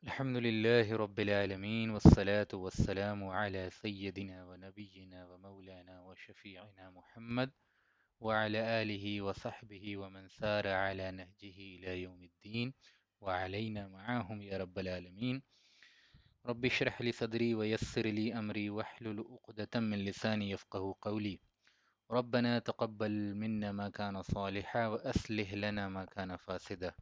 الحمد لله رب العالمين والصلاة والسلام على سيدنا ونبينا ومولانا وشفيعنا محمد وعلى آله وصحبه ومن سار على نهجه إلى يوم الدين وعلينا معاهم يا رب العالمين. رب اشرح لي صدري ويسر لي أمري واحلل عقدة من لساني يفقه قولي. ربنا تقبل منا ما كان صالحا وأصلح لنا ما كان فاسدا.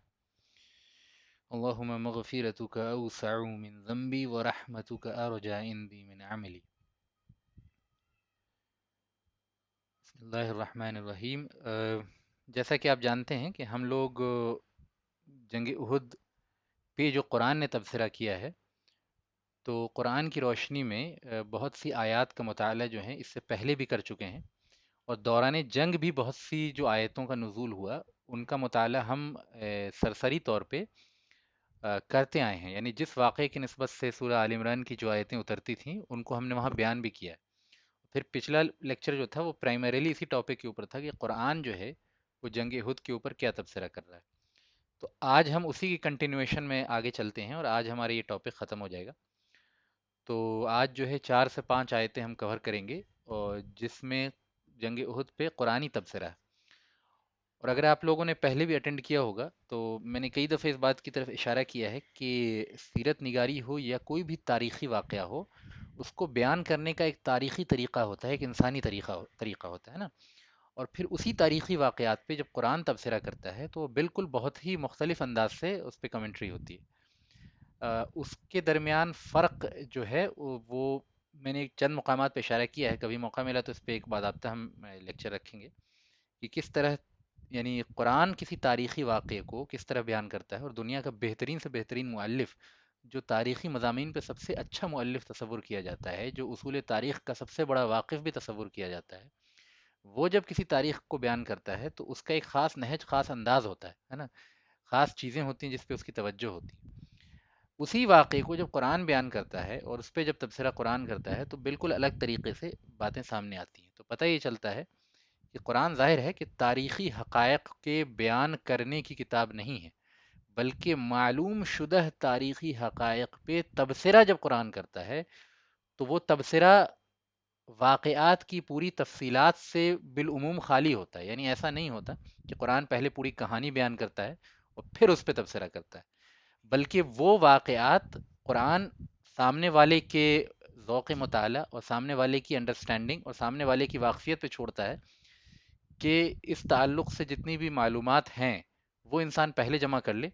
اللهم مغفرتك أوسع من ذنبي ورحمتك أرجى عندي من عملي. بسم اللہ الرحمن الرحیم. جیسا کہ آپ جانتے ہیں کہ ہم لوگ جنگ احد پہ جو قرآن نے تبصرہ کیا ہے، تو قرآن کی روشنی میں بہت سی آیات کا مطالعہ جو ہیں اس سے پہلے بھی کر چکے ہیں، اور دوران جنگ بھی بہت سی جو آیتوں کا نزول ہوا ان کا مطالعہ ہم سرسری طور پہ کرتے آئے ہیں. یعنی جس واقعے کی نسبت سے سورہ آل عمران کی جو آیتیں اترتی تھیں ان کو ہم نے وہاں بیان بھی کیا ہے. پھر پچھلا لیکچر جو تھا وہ پرائمریلی اسی ٹاپک کے اوپر تھا کہ قرآن جو ہے وہ جنگ احد کے اوپر کیا تبصرہ کر رہا ہے. تو آج ہم اسی کی کنٹینویشن میں آگے چلتے ہیں اور آج ہمارا یہ ٹاپک ختم ہو جائے گا. تو آج جو ہے 4 سے 5 آیتیں ہم کور کریں گے اور جس میں جنگ احد پہ قرآنی تبصرہ ہے. اور اگر آپ لوگوں نے پہلے بھی اٹینڈ کیا ہوگا تو میں نے کئی دفعہ اس بات کی طرف اشارہ کیا ہے کہ سیرت نگاری ہو یا کوئی بھی تاریخی واقعہ ہو، اس کو بیان کرنے کا ایک تاریخی طریقہ ہوتا ہے، ایک انسانی طریقہ ہوتا ہے نا. اور پھر اسی تاریخی واقعات پہ جب قرآن تبصرہ کرتا ہے تو بالکل بہت ہی مختلف انداز سے اس پہ کمنٹری ہوتی ہے. اس کے درمیان فرق جو ہے وہ میں نے چند مقامات پہ اشارہ کیا ہے. کبھی موقع ملا تو اس پہ ایک باضابطہ ہم لیکچر رکھیں گے کہ کس طرح یعنی قرآن کسی تاریخی واقعے کو کس طرح بیان کرتا ہے. اور دنیا کا بہترین سے بہترین مؤلف، جو تاریخی مضامین پہ سب سے اچھا مؤلف تصور کیا جاتا ہے، جو اصول تاریخ کا سب سے بڑا واقف بھی تصور کیا جاتا ہے، وہ جب کسی تاریخ کو بیان کرتا ہے تو اس کا ایک خاص نہج، خاص انداز ہوتا ہے نا. خاص چیزیں ہوتی ہیں جس پہ اس کی توجہ ہوتی ہے. اسی واقعے کو جب قرآن بیان کرتا ہے اور اس پہ جب تبصرہ قرآن کرتا ہے تو بالکل الگ طریقے سے باتیں سامنے آتی ہیں. تو پتہ یہ چلتا ہے کہ قرآن ظاہر ہے کہ تاریخی حقائق کے بیان کرنے کی کتاب نہیں ہے، بلکہ معلوم شدہ تاریخی حقائق پہ تبصرہ جب قرآن کرتا ہے تو وہ تبصرہ واقعات کی پوری تفصیلات سے بالعموم خالی ہوتا ہے. یعنی ایسا نہیں ہوتا کہ قرآن پہلے پوری کہانی بیان کرتا ہے اور پھر اس پہ تبصرہ کرتا ہے، بلکہ وہ واقعات قرآن سامنے والے کے ذوق مطالعہ اور سامنے والے کی انڈرسٹینڈنگ اور سامنے والے کی واقفیت پہ چھوڑتا ہے کہ اس تعلق سے جتنی بھی معلومات ہیں وہ انسان پہلے جمع کر لے.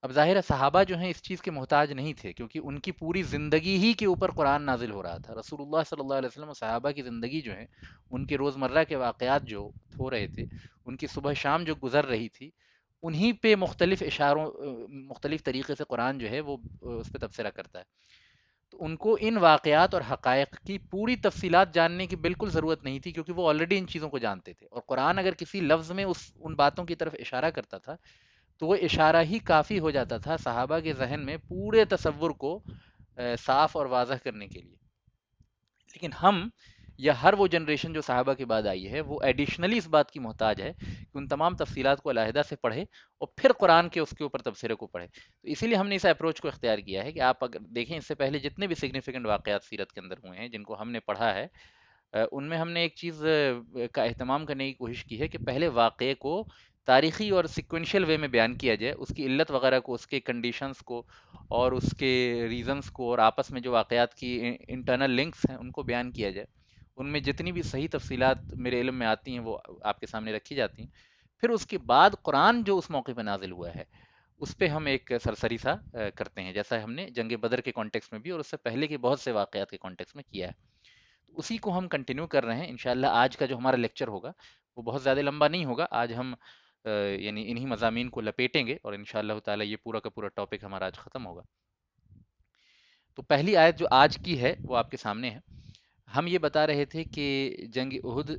اب ظاہر ہے صحابہ جو ہیں اس چیز کے محتاج نہیں تھے، کیونکہ ان کی پوری زندگی ہی کے اوپر قرآن نازل ہو رہا تھا. رسول اللہ صلی اللہ علیہ وسلم اور صحابہ کی زندگی جو ہے، ان کے روزمرہ کے واقعات جو ہو رہے تھے، ان کی صبح شام جو گزر رہی تھی، انہی پہ مختلف اشاروں مختلف طریقے سے قرآن جو ہے وہ اس پہ تبصرہ کرتا ہے. تو ان کو ان واقعات اور حقائق کی پوری تفصیلات جاننے کی بالکل ضرورت نہیں تھی، کیونکہ وہ آلریڈی ان چیزوں کو جانتے تھے. اور قرآن اگر کسی لفظ میں ان باتوں کی طرف اشارہ کرتا تھا تو وہ اشارہ ہی کافی ہو جاتا تھا صحابہ کے ذہن میں پورے تصور کو صاف اور واضح کرنے کے لیے. لیکن ہم یا ہر وہ جنریشن جو صحابہ کے بعد آئی ہے وہ ایڈیشنلی اس بات کی محتاج ہے کہ ان تمام تفصیلات کو علیحدہ سے پڑھے اور پھر قرآن کے اس کے اوپر تبصرے کو پڑھے. تو اسی لیے ہم نے اس اپروچ کو اختیار کیا ہے کہ آپ اگر دیکھیں اس سے پہلے جتنے بھی سگنیفیکنٹ واقعات سیرت کے اندر ہوئے ہیں جن کو ہم نے پڑھا ہے، ان میں ہم نے ایک چیز کا اہتمام کرنے کی کوشش کی ہے کہ پہلے واقعے کو تاریخی اور سیکوینشل وے میں بیان کیا جائے، اس کی علت وغیرہ کو، اس کے کنڈیشنز کو اور اس کے ریزنز کو، اور آپس میں جو واقعات کی انٹرنل لنکس ہیں ان کو بیان کیا جائے. ان میں جتنی بھی صحیح تفصیلات میرے علم میں آتی ہیں وہ آپ کے سامنے رکھی جاتی ہیں. پھر اس کے بعد قرآن جو اس موقع پہ نازل ہوا ہے اس پہ ہم ایک سرسری سا کرتے ہیں، جیسا ہم نے جنگ بدر کے کانٹیکس میں بھی اور اس سے پہلے کے بہت سے واقعات کے کانٹیکس میں کیا ہے. اسی کو ہم کنٹینیو کر رہے ہیں. انشاءاللہ آج کا جو ہمارا لیکچر ہوگا وہ بہت زیادہ لمبا نہیں ہوگا. آج ہم یعنی انہی مضامین کو لپیٹیں گے اور انشاءاللہ تعالی یہ پورا کا پورا ٹاپک ہمارا آج ختم ہوگا. تو پہلی آیت جو آج کی ہے وہ آپ کے سامنے ہے. ہم یہ بتا رہے تھے کہ جنگ احد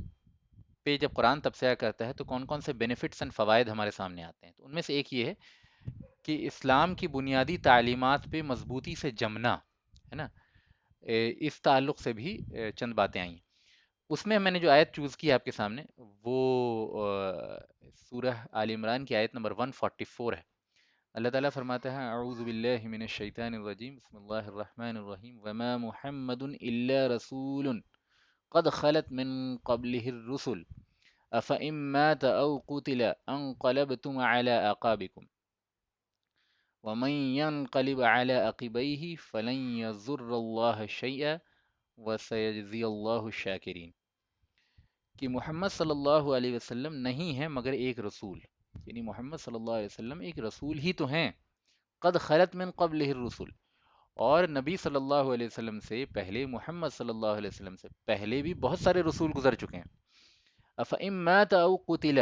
پہ جب قرآن تبصرہ کرتا ہے تو کون کون سے بینیفٹس اینڈ فوائد ہمارے سامنے آتے ہیں. تو ان میں سے ایک یہ ہے کہ اسلام کی بنیادی تعلیمات پہ مضبوطی سے جمنا ہے نا. اس تعلق سے بھی چند باتیں آئیں. اس میں میں نے جو آیت چوز کی ہے آپ کے سامنے وہ سورہ آل عمران کی آیت نمبر 144 ہے. اللہ تعالیٰ فرماتا ہے اعوذ باللہ من الشیطان الرجیم بسم اللہ الرحمن الرحیم وما محمد الا رسول قد خلت من قبله الرسل افئن مات او قتل انقلبتم على اعقابكم ومن ينقلب على عقبيه فلن يضر الله شيئا وسيجزي الله الشاكرين کہ محمد صلی اللہ علیہ وسلم نہیں ہے مگر ایک رسول، یعنی محمد صلی اللہ علیہ وسلم ایک رسول ہی تو ہیں، قد خلت من قبلہ الرسل، اور نبی صلی اللہ علیہ وسلم سے پہلے، محمد صلی اللہ علیہ وسلم سے پہلے بھی بہت سارے رسول گزر چکے ہیں۔ افئن مات او قتل،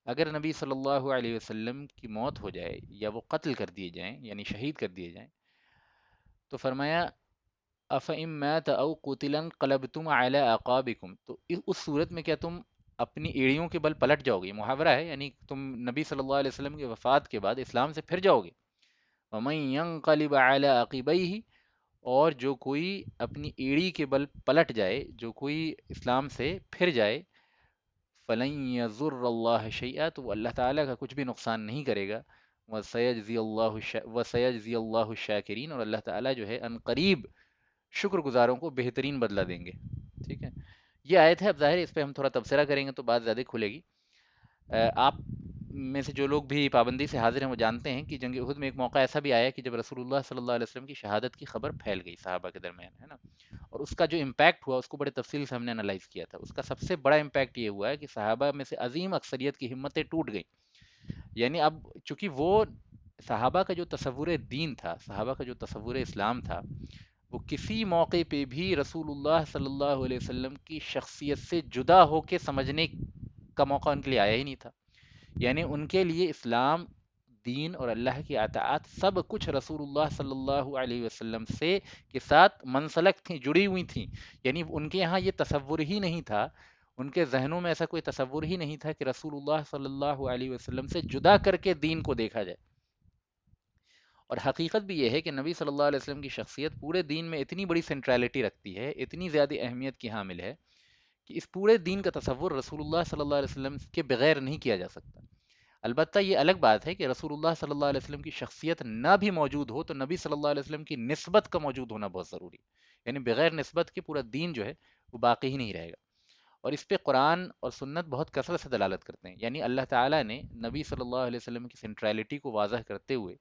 اگر نبی صلی اللہ علیہ وسلم کی موت ہو جائے یا وہ قتل کر دیے جائیں یعنی شہید کر دیے جائیں، تو فرمایا افئن مات او قتلا انقلبتم علی اعقابکم، تو اس صورت میں کیا تم اپنی ایڑیوں کے بل پلٹ جاؤ گے؟ یہ محاورہ ہے، یعنی تم نبی صلی اللہ علیہ وسلم کی وفات کے بعد اسلام سے پھر جاؤ گے۔ ومن ينقلب على عقبیہ، اور جو کوئی اپنی ایڑی کے بل پلٹ جائے، جو کوئی اسلام سے پھر جائے، فلن یضر اللہ شیئا، تو وہ اللہ تعالیٰ کا کچھ بھی نقصان نہیں کرے گا، وسیجزی اللہ الشاکرین، اور اللہ تعالیٰ جو ہے ان قریب شکر گزاروں کو بہترین بدلہ دیں گے۔ ٹھیک ہے، یہ آیت ہے، اب ظاہر ہے اس پہ ہم تھوڑا تبصرہ کریں گے تو بات زیادہ کھلے گی۔ آپ میں سے جو لوگ بھی پابندی سے حاضر ہیں وہ جانتے ہیں کہ جنگ احد میں ایک موقع ایسا بھی آیا کہ جب رسول اللہ صلی اللہ علیہ وسلم کی شہادت کی خبر پھیل گئی صحابہ کے درمیان، ہے نا، اور اس کا جو امپیکٹ ہوا اس کو بڑے تفصیل سے ہم نے انالائز کیا تھا۔ اس کا سب سے بڑا امپیکٹ یہ ہوا ہے کہ صحابہ میں سے عظیم اکثریت کی ہمتیں ٹوٹ گئیں، یعنی اب چونکہ وہ صحابہ کا جو تصور دین تھا، صحابہ کا جو تصور اسلام تھا، وہ کسی موقع پہ بھی رسول اللہ صلی اللہ علیہ وسلم کی شخصیت سے جدا ہو کے سمجھنے کا موقع ان کے لیے آیا ہی نہیں تھا، یعنی ان کے لیے اسلام، دین اور اللہ کی اطاعت سب کچھ رسول اللہ صلی اللہ علیہ وسلم سے کے ساتھ منسلک تھیں، جڑی ہوئی تھیں، یعنی ان کے یہاں یہ تصور ہی نہیں تھا، ان کے ذہنوں میں ایسا کوئی تصور ہی نہیں تھا کہ رسول اللہ صلی اللہ علیہ وسلم سے جدا کر کے دین کو دیکھا جائے۔ اور حقیقت بھی یہ ہے کہ نبی صلی اللہ علیہ وسلم کی شخصیت پورے دین میں اتنی بڑی سینٹرالٹی رکھتی ہے، اتنی زیادہ اہمیت کی حامل ہے کہ اس پورے دین کا تصور رسول اللہ صلی اللہ علیہ وسلم کے بغیر نہیں کیا جا سکتا۔ البتہ یہ الگ بات ہے کہ رسول اللہ صلی اللہ علیہ وسلم کی شخصیت نہ بھی موجود ہو تو نبی صلی اللہ علیہ وسلم کی نسبت کا موجود ہونا بہت ضروری ہے، یعنی بغیر نسبت کے پورا دین جو ہے وہ باقی ہی نہیں رہے گا۔ اور اس پہ قرآن اور سنت بہت کثرت سے دلالت کرتے ہیں، یعنی اللہ تعالیٰ نے نبی صلی اللہ علیہ وسلم کی سینٹرالٹی کو واضح کرتے ہوئے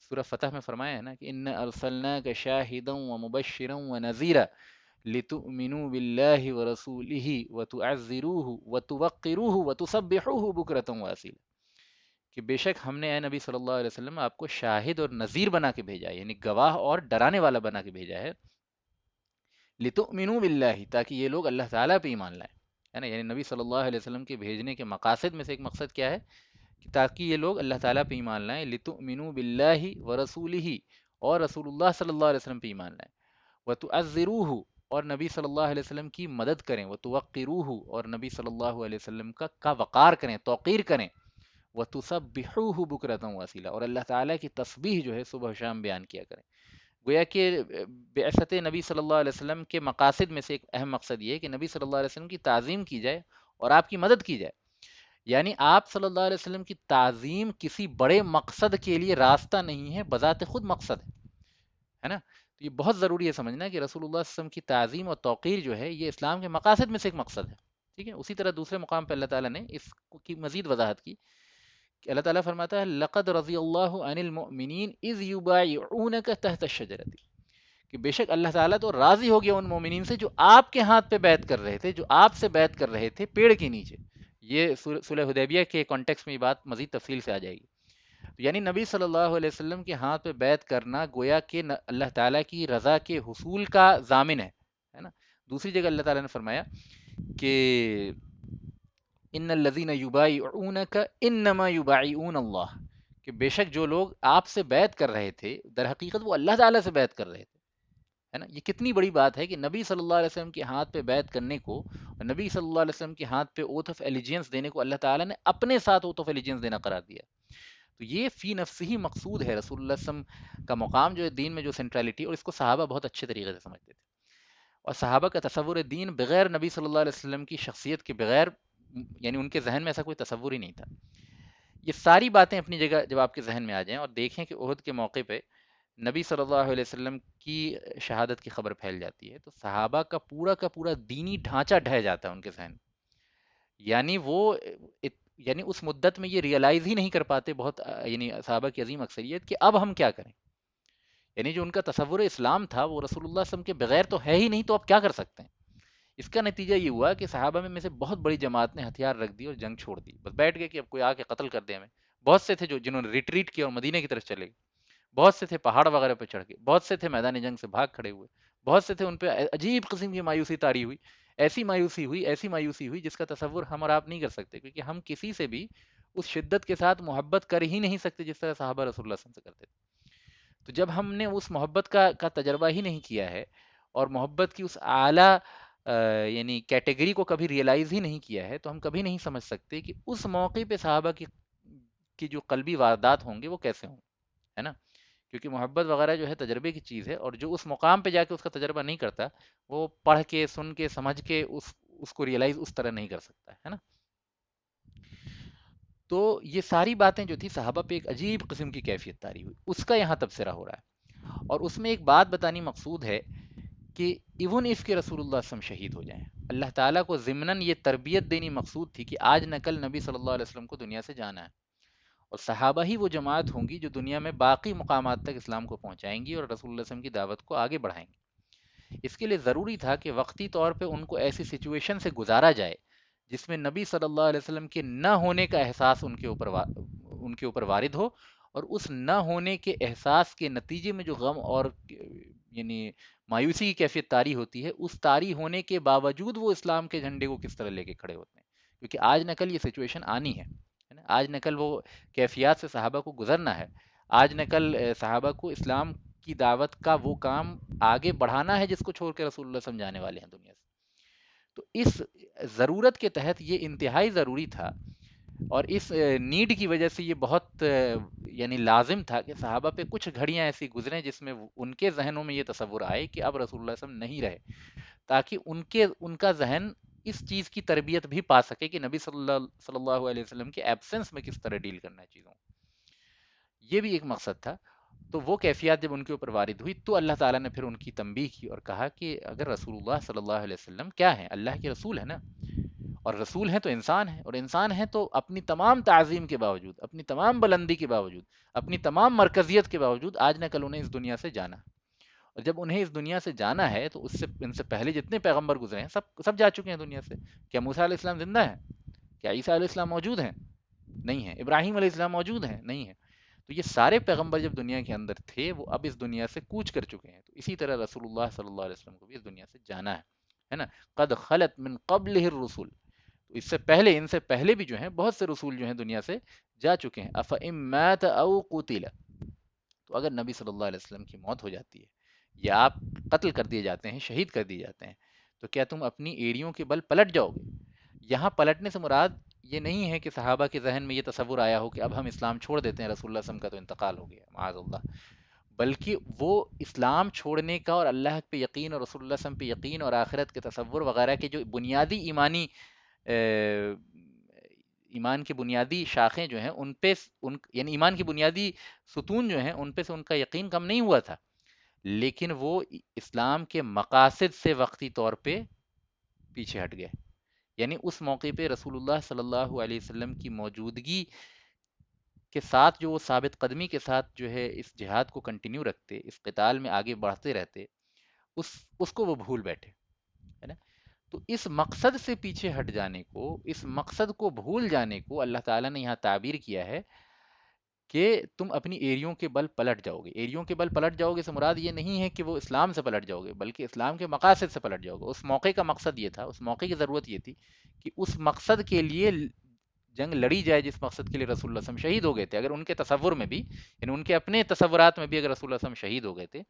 سورہ فتح میں فرمایا ہے نا کہ ان ارسلناک شاہدا ومبشرا ونذیرا لتؤمنوا باللہ ورسولہ وتعزروہ وتوقروہ وتسبحوہ بکرۃ واصیلا، کہ بے شک ہم نے اے نبی صلی اللہ علیہ وسلم آپ کو شاہد اور نذیر بنا کے بھیجا ہے، یعنی گواہ اور ڈرانے والا بنا کے بھیجا ہے، لتؤمنوا باللہ، تاکہ یہ لوگ اللہ تعالیٰ پہ ایمان لائیں، ہے نا، یعنی نبی صلی اللہ علیہ وسلم کے بھیجنے کے مقاصد میں سے ایک مقصد کیا ہے کہ تاکہ یہ لوگ اللہ تعالیٰ پہ ایمان لائیں، لتؤمنوا باللہ ورسولہ، اور رسول اللہ صلی اللہ علیہ وسلم پہ ایمان لائیں، وتعزروہ، اور نبی صلی اللہ علیہ وسلم کی مدد کریں، وتوقروہ، اور نبی صلی اللہ علیہ وسلم کا وقار کریں، توقیر کریں، وَتُسَبِّحُوهُ بُكْرَةً وَأَصِيلًا، اور اللہ تعالیٰ کی تسبیح جو ہے صبح و شام بیان کیا کریں۔ گویا کہ بعثت نبی صلی اللہ علیہ وسلم کے مقاصد میں سے ایک اہم مقصد یہ ہے کہ نبی صلی اللہ علیہ وسلم کی تعظیم کی جائے اور آپ کی مدد کی جائے، یعنی آپ صلی اللہ علیہ وسلم کی تعظیم کسی بڑے مقصد کے لیے راستہ نہیں ہے، بذات خود مقصد ہے نا، تو یہ بہت ضروری ہے سمجھنا کہ رسول اللہ صلی اللہ علیہ وسلم کی تعظیم اور توقیر جو ہے یہ اسلام کے مقاصد میں سے ایک مقصد ہے۔ ٹھیک ہے، اسی طرح دوسرے مقام پہ اللہ تعالیٰ نے اس کی مزید وضاحت کی کہ اللہ تعالیٰ فرماتا ہے لقد رضی اللہ عن المؤمنین اذ یبایعونک تحت الشجرۃ، کہ بے شک اللہ تعالیٰ تو راضی ہو گیا ان مومنین سے جو آپ کے ہاتھ پہ بیعت کر رہے تھے، جو آپ سے بیعت کر رہے تھے پیڑ کے نیچے۔ یہ صلح حدیبیہ کے کانٹیکس میں یہ بات مزید تفصیل سے آ جائے گی، یعنی نبی صلی اللہ علیہ وسلم کے ہاتھ پہ بیعت کرنا گویا کہ اللہ تعالیٰ کی رضا کے حصول کا ضامن ہے نا۔ دوسری جگہ اللہ تعالیٰ نے فرمایا کہ ان الذین یبایعونک انما یبایعون اللہ، کہ بے شک جو لوگ آپ سے بیعت کر رہے تھے در حقیقت وہ اللہ تعالیٰ سے بیعت کر رہے تھے، ہے نا۔ یہ کتنی بڑی بات ہے کہ نبی صلی اللہ علیہ وسلم کے ہاتھ پہ بیعت کرنے کو، نبی صلی اللہ علیہ وسلم کے ہاتھ پہ اوتھ آف ایلیجنس دینے کو اللہ تعالیٰ نے اپنے ساتھ اوتھ آف ایلیجنس دینا قرار دیا، تو یہ فی نفس ہی مقصود ہے رسول اللہ صلی اللہ علیہ وسلم کا مقام جو ہے دین میں، جو سینٹرالٹی، اور اس کو صحابہ بہت اچھے طریقے سے سمجھتے تھے، اور صحابہ کا تصور دین بغیر نبی صلی اللہ علیہ وسلم کی شخصیت کے بغیر، یعنی ان کے ذہن میں ایسا کوئی تصور ہی نہیں تھا۔ یہ ساری باتیں اپنی جگہ جب آپ کے ذہن میں آ جائیں اور دیکھیں کہ احد کے موقع پہ نبی صلی اللہ علیہ وسلم کی شہادت کی خبر پھیل جاتی ہے، تو صحابہ کا پورا دینی ڈھانچہ ڈھہ جاتا ہے ان کے ذہن، یعنی وہ یعنی اس مدت میں یہ ریئلائز ہی نہیں کر پاتے بہت یعنی صحابہ کی عظیم اکثریت کہ اب ہم کیا کریں، یعنی جو ان کا تصور اسلام تھا وہ رسول اللہ صلی اللہ علیہ وسلم کے بغیر تو ہے ہی نہیں، تو اب کیا کر سکتے ہیں؟ اس کا نتیجہ یہ ہوا کہ صحابہ میں سے بہت بڑی جماعت نے ہتھیار رکھ دی اور جنگ چھوڑ دی، بس بیٹھ گئے کہ اب کوئی آ کے قتل کر دے ہمیں۔ بہت سے تھے جنہوں نے ریٹریٹ کیا اور مدینہ کی طرف چلے گئے، بہت سے تھے پہاڑ وغیرہ پہ چڑھ گئے، بہت سے تھے میدان جنگ سے بھاگ کھڑے ہوئے، بہت سے تھے ان پہ عجیب قسم کی مایوسی طاری ہوئی، ایسی مایوسی ہوئی جس کا تصور ہم اور آپ نہیں کر سکتے، کیونکہ ہم کسی سے بھی اس شدت کے ساتھ محبت کر ہی نہیں سکتے جس طرح صحابہ رسول اللہ صلی اللہ علیہ وسلم سے کرتے تھے۔ تو جب ہم نے اس محبت کا تجربہ ہی نہیں کیا ہے اور محبت کی اس اعلیٰ یعنی کیٹیگری کو کبھی ریئلائز ہی نہیں کیا ہے، تو ہم کبھی نہیں سمجھ سکتے کہ اس موقع پہ صحابہ کی جو قلبی واردات ہوں گے وہ کیسے ہوں گے، ہے نا؟ کیونکہ محبت وغیرہ جو ہے تجربے کی چیز ہے، اور جو اس مقام پہ جا کے اس کا تجربہ نہیں کرتا، وہ پڑھ کے سن کے سمجھ کے اس کو ریئلائز اس طرح نہیں کر سکتا ہے نا؟ تو یہ ساری باتیں جو تھی صحابہ پہ ایک عجیب قسم کی کیفیت طاری ہوئی، اس کا یہاں تبصرہ ہو رہا ہے، اور اس میں ایک بات بتانی مقصود ہے کہ ایون اف کے رسول اللہ صلی اللہ علیہ وسلم شہید ہو جائیں، اللہ تعالیٰ کو ضمناً یہ تربیت دینی مقصود تھی کہ آج نہ کل نبی صلی اللہ علیہ وسلم کو دنیا سے جانا ہے، اور صحابہ ہی وہ جماعت ہوں گی جو دنیا میں باقی مقامات تک اسلام کو پہنچائیں گی اور رسول اللہ صلی اللہ علیہ وسلم کی دعوت کو آگے بڑھائیں گی۔ اس کے لیے ضروری تھا کہ وقتی طور پہ ان کو ایسی سچویشن سے گزارا جائے جس میں نبی صلی اللہ علیہ وسلم کے نہ ہونے کا احساس ان کے اوپر وارد ہو، اور اس نہ ہونے کے احساس کے نتیجے میں جو غم اور یعنی مایوسی کی کیفیت طاری ہوتی ہے، اس طاری ہونے کے باوجود وہ اسلام کے جھنڈے کو کس طرح لے کے کھڑے ہوتے ہیں، کیونکہ آج نہ کل یہ سچویشن آنی ہے نا؟ آج نہ کل وہ کیفیات سے صحابہ کو گزرنا ہے، آج نہ کل صحابہ کو اسلام کی دعوت کا وہ کام آگے بڑھانا ہے جس کو چھوڑ کے رسول اللہ سمجھانے والے ہیں دنیا سے۔ تو اس ضرورت کے تحت یہ انتہائی ضروری تھا، اور اس نیڈ کی وجہ سے یہ بہت یعنی لازم تھا کہ صحابہ پہ کچھ گھڑیاں ایسی گزریں جس میں ان کے ذہنوں میں یہ تصور آئے کہ اب رسول اللہ صلی اللہ علیہ وسلم نہیں رہے، تاکہ ان کا ذہن اس چیز کی تربیت بھی پا سکے کہ نبی صلی اللہ علیہ وسلم کے ایبسنس میں کس طرح ڈیل کرنا ہے چیزوں، یہ بھی ایک مقصد تھا۔ تو وہ کیفیات جب ان کے اوپر وارد ہوئی تو اللہ تعالیٰ نے پھر ان کی تنبیہ کی اور کہا کہ اگر رسول اللہ صلی اللہ علیہ وسلم کیا ہے، اللہ کے رسول ہے نا، اور رسول ہیں تو انسان ہیں، اور انسان ہیں تو اپنی تمام تعظیم کے باوجود، اپنی تمام بلندی کے باوجود، اپنی تمام مرکزیت کے باوجود آج نہ کل انہیں اس دنیا سے جانا، اور جب انہیں اس دنیا سے جانا ہے تو ان سے پہلے جتنے پیغمبر گزرے ہیں سب جا چکے ہیں دنیا سے۔ کیا موسیٰ علیہ السلام زندہ ہیں؟ کیا عیسیٰ علیہ السلام موجود ہیں؟ نہیں ہیں۔ ابراہیم علیہ السلام موجود ہیں؟ نہیں ہیں۔ تو یہ سارے پیغمبر جب دنیا کے اندر تھے وہ اب اس دنیا سے کوچ کر چکے ہیں، تو اسی طرح رسول اللہ صلی اللہ علیہ وسلم کو بھی اس دنیا سے جانا ہے نا؟ قد خلت من قبلہ الرسل، تو اس سے پہلے ان سے پہلے بھی جو ہیں بہت سے رسول جو ہیں دنیا سے جا چکے ہیں۔ افئن مات او قتل، تو اگر نبی صلی اللہ علیہ وسلم کی موت ہو جاتی ہے یا آپ قتل کر دیے جاتے ہیں، شہید کر دیے جاتے ہیں، تو کیا تم اپنی ایڑیوں کے بل پلٹ جاؤ گے؟ یہاں پلٹنے سے مراد یہ نہیں ہے کہ صحابہ کے ذہن میں یہ تصور آیا ہو کہ اب ہم اسلام چھوڑ دیتے ہیں، رسول اللہ صلی اللہ علیہ وسلم کا تو انتقال ہو گیا معاذ اللہ، بلکہ وہ اسلام چھوڑنے کا اور اللہ پہ یقین اور رسول اللہ صلی اللہ علیہ وسلم پہ یقین اور آخرت کے تصور وغیرہ کے جو بنیادی ایمان کی بنیادی شاخیں جو ہیں ان پہ یعنی ایمان کی بنیادی ستون جو ہیں ان پہ سے ان کا یقین کم نہیں ہوا تھا، لیکن وہ اسلام کے مقاصد سے وقتی طور پہ پیچھے ہٹ گئے، یعنی اس موقع پہ رسول اللہ صلی اللہ علیہ وسلم کی موجودگی کے ساتھ جو وہ ثابت قدمی کے ساتھ جو ہے اس جہاد کو کنٹینیو رکھتے، اس قتال میں آگے بڑھتے رہتے، اس کو وہ بھول بیٹھے، ہے نا؟ تو اس مقصد سے پیچھے ہٹ جانے کو، اس مقصد کو بھول جانے کو اللہ تعالیٰ نے یہاں تعبیر کیا ہے کہ تم اپنی ایریوں کے بل پلٹ جاؤ گے۔ ایریوں کے بل پلٹ جاؤ گے سے مراد یہ نہیں ہے کہ وہ اسلام سے پلٹ جاؤ گے، بلکہ اسلام کے مقاصد سے پلٹ جاؤ گے۔ اس موقع کا مقصد یہ تھا، اس موقع کی ضرورت یہ تھی کہ اس مقصد کے لیے جنگ لڑی جائے جس مقصد کے لیے رسول اللہ صلی اللہ علیہ وسلم شہید ہو گئے تھے۔ اگر ان کے تصور میں بھی، یعنی ان کے اپنے تصورات میں بھی اگر رسول اللہ صلی اللہ علیہ وسلم شہید ہو گئے تھے،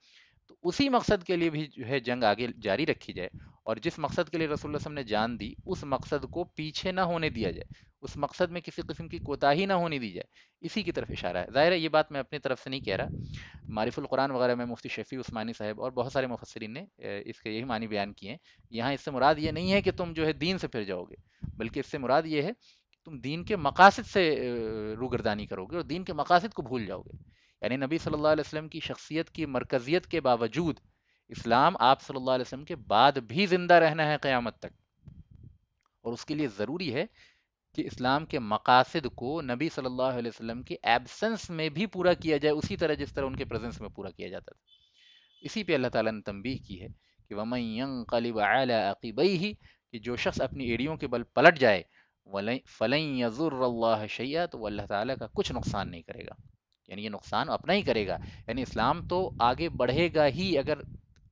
تو اسی مقصد کے لیے بھی جو ہے جنگ آگے جاری رکھی جائے، اور جس مقصد کے لیے رسول اللہ صلی اللہ علیہ وسلم نے جان دی اس مقصد کو پیچھے نہ ہونے دیا جائے، اس مقصد میں کسی قسم کی کوتاہی نہ ہونے دی جائے، اسی کی طرف اشارہ ہے۔ ظاہر ہے یہ بات میں اپنی طرف سے نہیں کہہ رہا، معرف القرآن وغیرہ میں مفتی شفیع عثمانی صاحب اور بہت سارے مفسرین نے اس کے یہی معنی بیان کیے ہیں۔ یہاں اس سے مراد یہ نہیں ہے کہ تم جو ہے دین سے پھر جاؤ گے، بلکہ اس سے مراد یہ ہے کہ تم دین کے مقاصد سے روگردانی کرو گے اور دین کے مقاصد کو بھول جاؤ گے. یعنی نبی صلی اللہ علیہ وسلم کی شخصیت کی مرکزیت کے باوجود اسلام آپ صلی اللہ علیہ وسلم کے بعد بھی زندہ رہنا ہے قیامت تک، اور اس کے لیے ضروری ہے کہ اسلام کے مقاصد کو نبی صلی اللہ علیہ وسلم کے ایبسنس میں بھی پورا کیا جائے، اسی طرح جس طرح ان کے پریزنس میں پورا کیا جاتا تھا. اسی پہ اللہ تعالیٰ نے تنبیہ کی ہے کہ وَمَن يَنقَلِبْ عَلَىٰ عَقِبَيْهِ، کہ جو شخص اپنی ایڑیوں کے بل پلٹ جائے، فَلَن يَضُرَّ اللَّهَ شَيْئًا، تو وہ اللہ تعالیٰ کا کچھ نقصان نہیں کرے گا. یعنی یہ نقصان اپنا ہی کرے گا. یعنی اسلام تو آگے بڑھے گا ہی اگر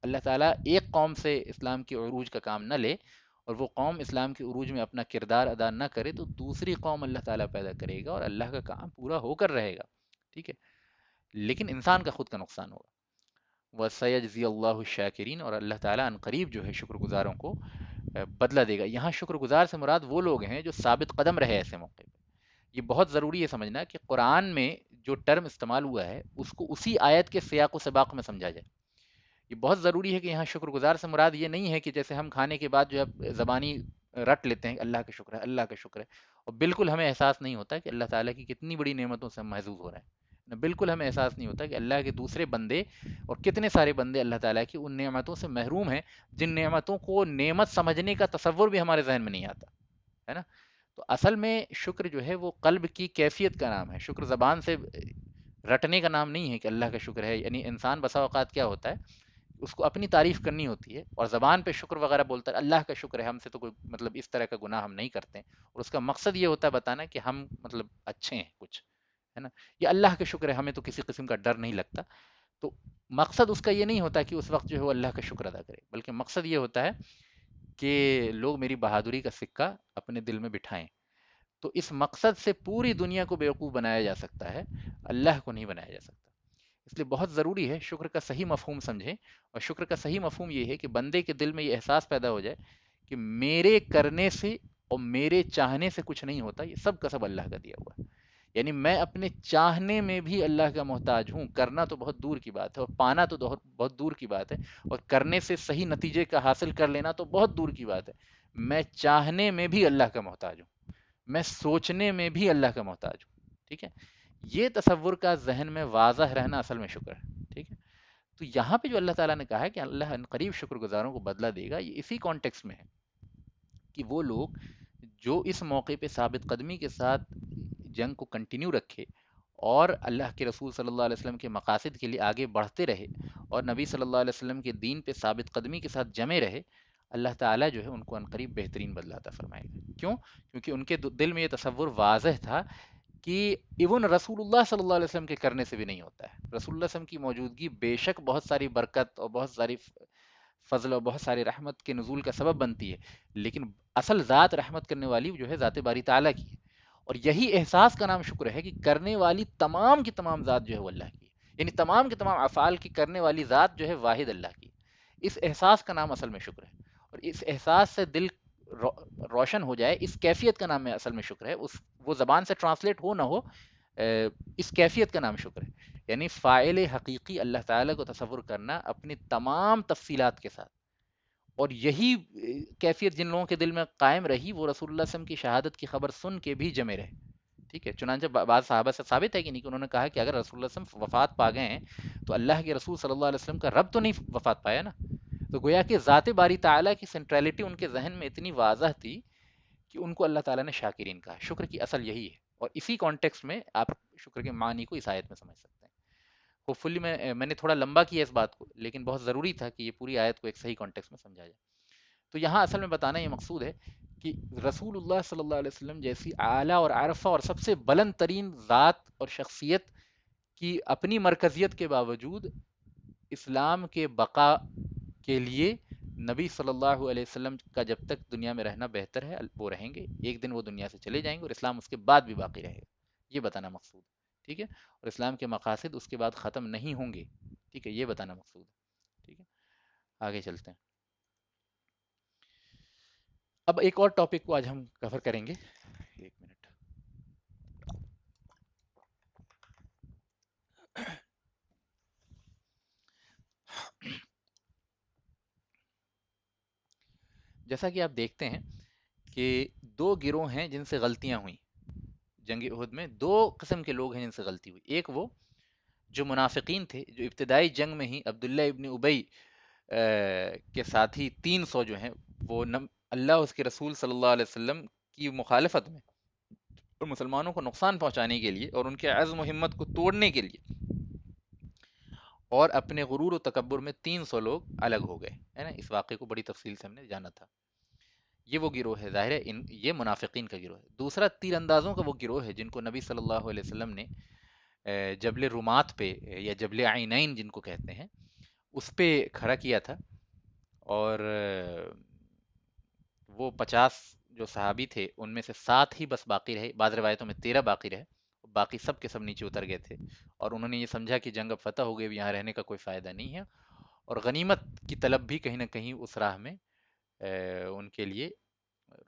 اللہ تعالیٰ ایک قوم سے اسلام کے عروج کا کام نہ لے اور وہ قوم اسلام کے عروج میں اپنا کردار ادا نہ کرے، تو دوسری قوم اللہ تعالیٰ پیدا کرے گا اور اللہ کا کام پورا ہو کر رہے گا. ٹھیک ہے، لیکن انسان کا خود کا نقصان ہوگا. وَسَيَجْزِيَ اللَّهُ الشَّاكِرِينَ، اور اللہ تعالیٰ ان قریب جو ہے شکر گزاروں کو بدلہ دے گا. یہاں شکر گزار سے مراد وہ لوگ ہیں جو ثابت قدم رہے ایسے موقع پہ. یہ بہت ضروری ہے سمجھنا کہ قرآن میں جو ٹرم استعمال ہوا ہے اس کو اسی آیت کے سیاق و سباق میں سمجھا جائے. یہ بہت ضروری ہے کہ یہاں شکر گزار سے مراد یہ نہیں ہے کہ جیسے ہم کھانے کے بعد جو ہے زبانی رٹ لیتے ہیں اللہ کا شکر ہے، اللہ کا شکر ہے، اور بالکل ہمیں احساس نہیں ہوتا کہ اللہ تعالیٰ کی کتنی بڑی نعمتوں سے ہم محظوظ ہو رہے ہیں. بالکل ہمیں احساس نہیں ہوتا کہ اللہ کے دوسرے بندے اور کتنے سارے بندے اللہ تعالیٰ کی ان نعمتوں سے محروم ہیں جن نعمتوں کو نعمت سمجھنے کا تصور بھی ہمارے ذہن میں نہیں آتا ہے نا. تو اصل میں شکر جو ہے وہ قلب کی کیفیت کا نام ہے. شکر زبان سے رٹنے کا نام نہیں ہے کہ اللہ کا شکر ہے. یعنی انسان بسا اوقات کیا ہوتا ہے، اس کو اپنی تعریف کرنی ہوتی ہے اور زبان پہ شکر وغیرہ بولتا ہے، اللہ کا شکر ہے ہم سے تو کوئی مطلب اس طرح کا گناہ ہم نہیں کرتے ہیں، اور اس کا مقصد یہ ہوتا ہے بتانا کہ ہم مطلب اچھے ہیں کچھ، ہے نا. یہ اللہ کا شکر ہے ہمیں تو کسی قسم کا ڈر نہیں لگتا. تو مقصد اس کا یہ نہیں ہوتا کہ اس وقت جو ہے وہ اللہ کا شکر ادا کرے، بلکہ مقصد یہ ہوتا ہے کہ لوگ میری بہادری کا سکہ اپنے دل میں بٹھائیں. تو اس مقصد سے پوری دنیا کو بیوقوف بنایا جا سکتا ہے، اللہ کو نہیں بنایا جا سکتا. اس لیے بہت ضروری ہے شکر کا صحیح مفہوم سمجھیں، اور شکر کا صحیح مفہوم یہ ہے کہ بندے کے دل میں یہ احساس پیدا ہو جائے کہ میرے کرنے سے اور میرے چاہنے سے کچھ نہیں ہوتا، یہ سب کا سب اللہ کا دیا ہوا ہے. یعنی میں اپنے چاہنے میں بھی اللہ کا محتاج ہوں، کرنا تو بہت دور کی بات ہے اور پانا تو بہت دور کی بات ہے، اور کرنے سے صحیح نتیجے کا حاصل کر لینا تو بہت دور کی بات ہے. میں چاہنے میں بھی اللہ کا محتاج ہوں، میں سوچنے میں بھی اللہ کا محتاج ہوں. ٹھیک ہے، یہ تصور کا ذہن میں واضح رہنا اصل میں شکر ہے. ٹھیک ہے، تو یہاں پہ جو اللہ تعالیٰ نے کہا ہے کہ اللہ ان قریب شکر گزاروں کو بدلہ دے گا، یہ اسی کانٹیکس میں ہے کہ وہ لوگ جو اس موقع پہ ثابت قدمی کے ساتھ جنگ کو کنٹینیو رکھے اور اللہ کے رسول صلی اللہ علیہ وسلم کے مقاصد کے لیے آگے بڑھتے رہے اور نبی صلی اللہ علیہ وسلم کے دین پہ ثابت قدمی کے ساتھ جمے رہے، اللہ تعالیٰ جو ہے ان کو عنقریب بہترین بدلہ عطا فرمائے گا. کیوں؟ کیونکہ ان کے دل میں یہ تصور واضح تھا کہ ایون رسول اللہ صلی اللہ علیہ وسلم کے کرنے سے بھی نہیں ہوتا ہے. رسول اللہ صلی اللہ علیہ وسلم کی موجودگی بے شک بہت ساری برکت اور بہت ساری فضل اور بہت ساری رحمت کے نزول کا سبب بنتی ہے، لیکن اصل ذات رحمت کرنے والی جو ہے ذات باری تعالیٰ کی ہے. اور یہی احساس کا نام شکر ہے کہ کرنے والی تمام کی تمام ذات جو ہے وہ اللہ کی ہے. یعنی تمام کے تمام افعال کی کرنے والی ذات جو ہے واحد اللہ کی. اس احساس کا نام اصل میں شکر ہے، اور اس احساس سے دل روشن ہو جائے، اس کیفیت کا نام میں اصل میں شکر ہے. وہ زبان سے ٹرانسلیٹ ہو نہ ہو، اس کیفیت کا نام شکر ہے. یعنی فاعل حقیقی اللہ تعالیٰ کو تصور کرنا اپنی تمام تفصیلات کے ساتھ. اور یہی کیفیت جن لوگوں کے دل میں قائم رہی وہ رسول اللہ صلی اللہ علیہ وسلم کی شہادت کی خبر سن کے بھی جمے رہے. ٹھیک ہے، چنانچہ بعض صحابہ سے ثابت ہے کہ نہیں کہ انہوں نے کہا کہ اگر رسول اللہ صلی اللہ علیہ وسلم وفات پا گئے ہیں تو اللہ کے رسول صلی اللہ علیہ وسلم کا رب تو نہیں وفات پایا نا. تو گویا کہ ذات باری تعالیٰ کی سینٹرلٹی ان کے ذہن میں اتنی واضح تھی کہ ان کو اللہ تعالیٰ نے شاکرین کہا. شکر کی اصل یہی ہے، اور اسی کانٹیکسٹ میں آپ شکر کے معنی کو اس آیت میں سمجھ سکتے ہیں. ہوپ فلی میں نے تھوڑا لمبا کیا اس بات کو، لیکن بہت ضروری تھا کہ یہ پوری آیت کو ایک صحیح کانٹیکسٹ میں سمجھا جائے. تو یہاں اصل میں بتانا یہ مقصود ہے کہ رسول اللہ صلی اللہ علیہ وسلم جیسی اعلیٰ اور عرفہ اور سب سے بلند ترین ذات اور شخصیت کی اپنی مرکزیت کے باوجود اسلام کے بقا کے لیے نبی صلی اللہ علیہ وسلم کا جب تک دنیا میں رہنا بہتر ہے وہ رہیں گے. ایک دن وہ دنیا سے چلے جائیں گے اور اسلام اس کے بعد بھی باقی رہے گا. یہ بتانا مقصود. ٹھیک ہے، اور اسلام کے مقاصد اس کے بعد ختم نہیں ہوں گے. ٹھیک ہے، یہ بتانا مقصود ہے. ٹھیک ہے، آگے چلتے ہیں. اب ایک اور ٹاپک کو آج ہم کور کریں گے. ایک منٹ. جیسا کہ آپ دیکھتے ہیں کہ دو گروہ ہیں جن سے غلطیاں ہوئیں. جنگ احد میں دو قسم کے لوگ ہیں جن سے غلطی ہوئی. ایک وہ جو منافقین تھے، جو ابتدائی جنگ میں ہی عبداللہ ابن ابی کے ساتھی 300 جو ہیں، وہ اللہ اس کے رسول صلی اللہ علیہ وسلم کی مخالفت میں اور مسلمانوں کو نقصان پہنچانے کے لیے اور ان کے عزم و ہمت کو توڑنے کے لیے اور اپنے غرور و تکبر میں 300 لوگ الگ ہو گئے، ہے نا. اس واقعے کو بڑی تفصیل سے ہم نے جانا تھا. یہ وہ گروہ ہے، ظاہر ہے یہ منافقین کا گروہ ہے. دوسرا تیر اندازوں کا وہ گروہ ہے جن کو نبی صلی اللہ علیہ وسلم نے جبل رومات پہ یا جبل عینین جن کو کہتے ہیں اس پہ کھڑا کیا تھا. اور وہ 50 جو صحابی تھے ان میں سے 7 ہی بس باقی رہے، بعض روایتوں میں 13 باقی رہے، باقی سب کے سب نیچے اتر گئے تھے. اور انہوں نے یہ سمجھا کہ جنگ اب فتح ہو گئی، یہاں رہنے کا کوئی فائدہ نہیں ہے، اور غنیمت کی طلب بھی کہیں نہ کہیں اس راہ میں ان کے لیے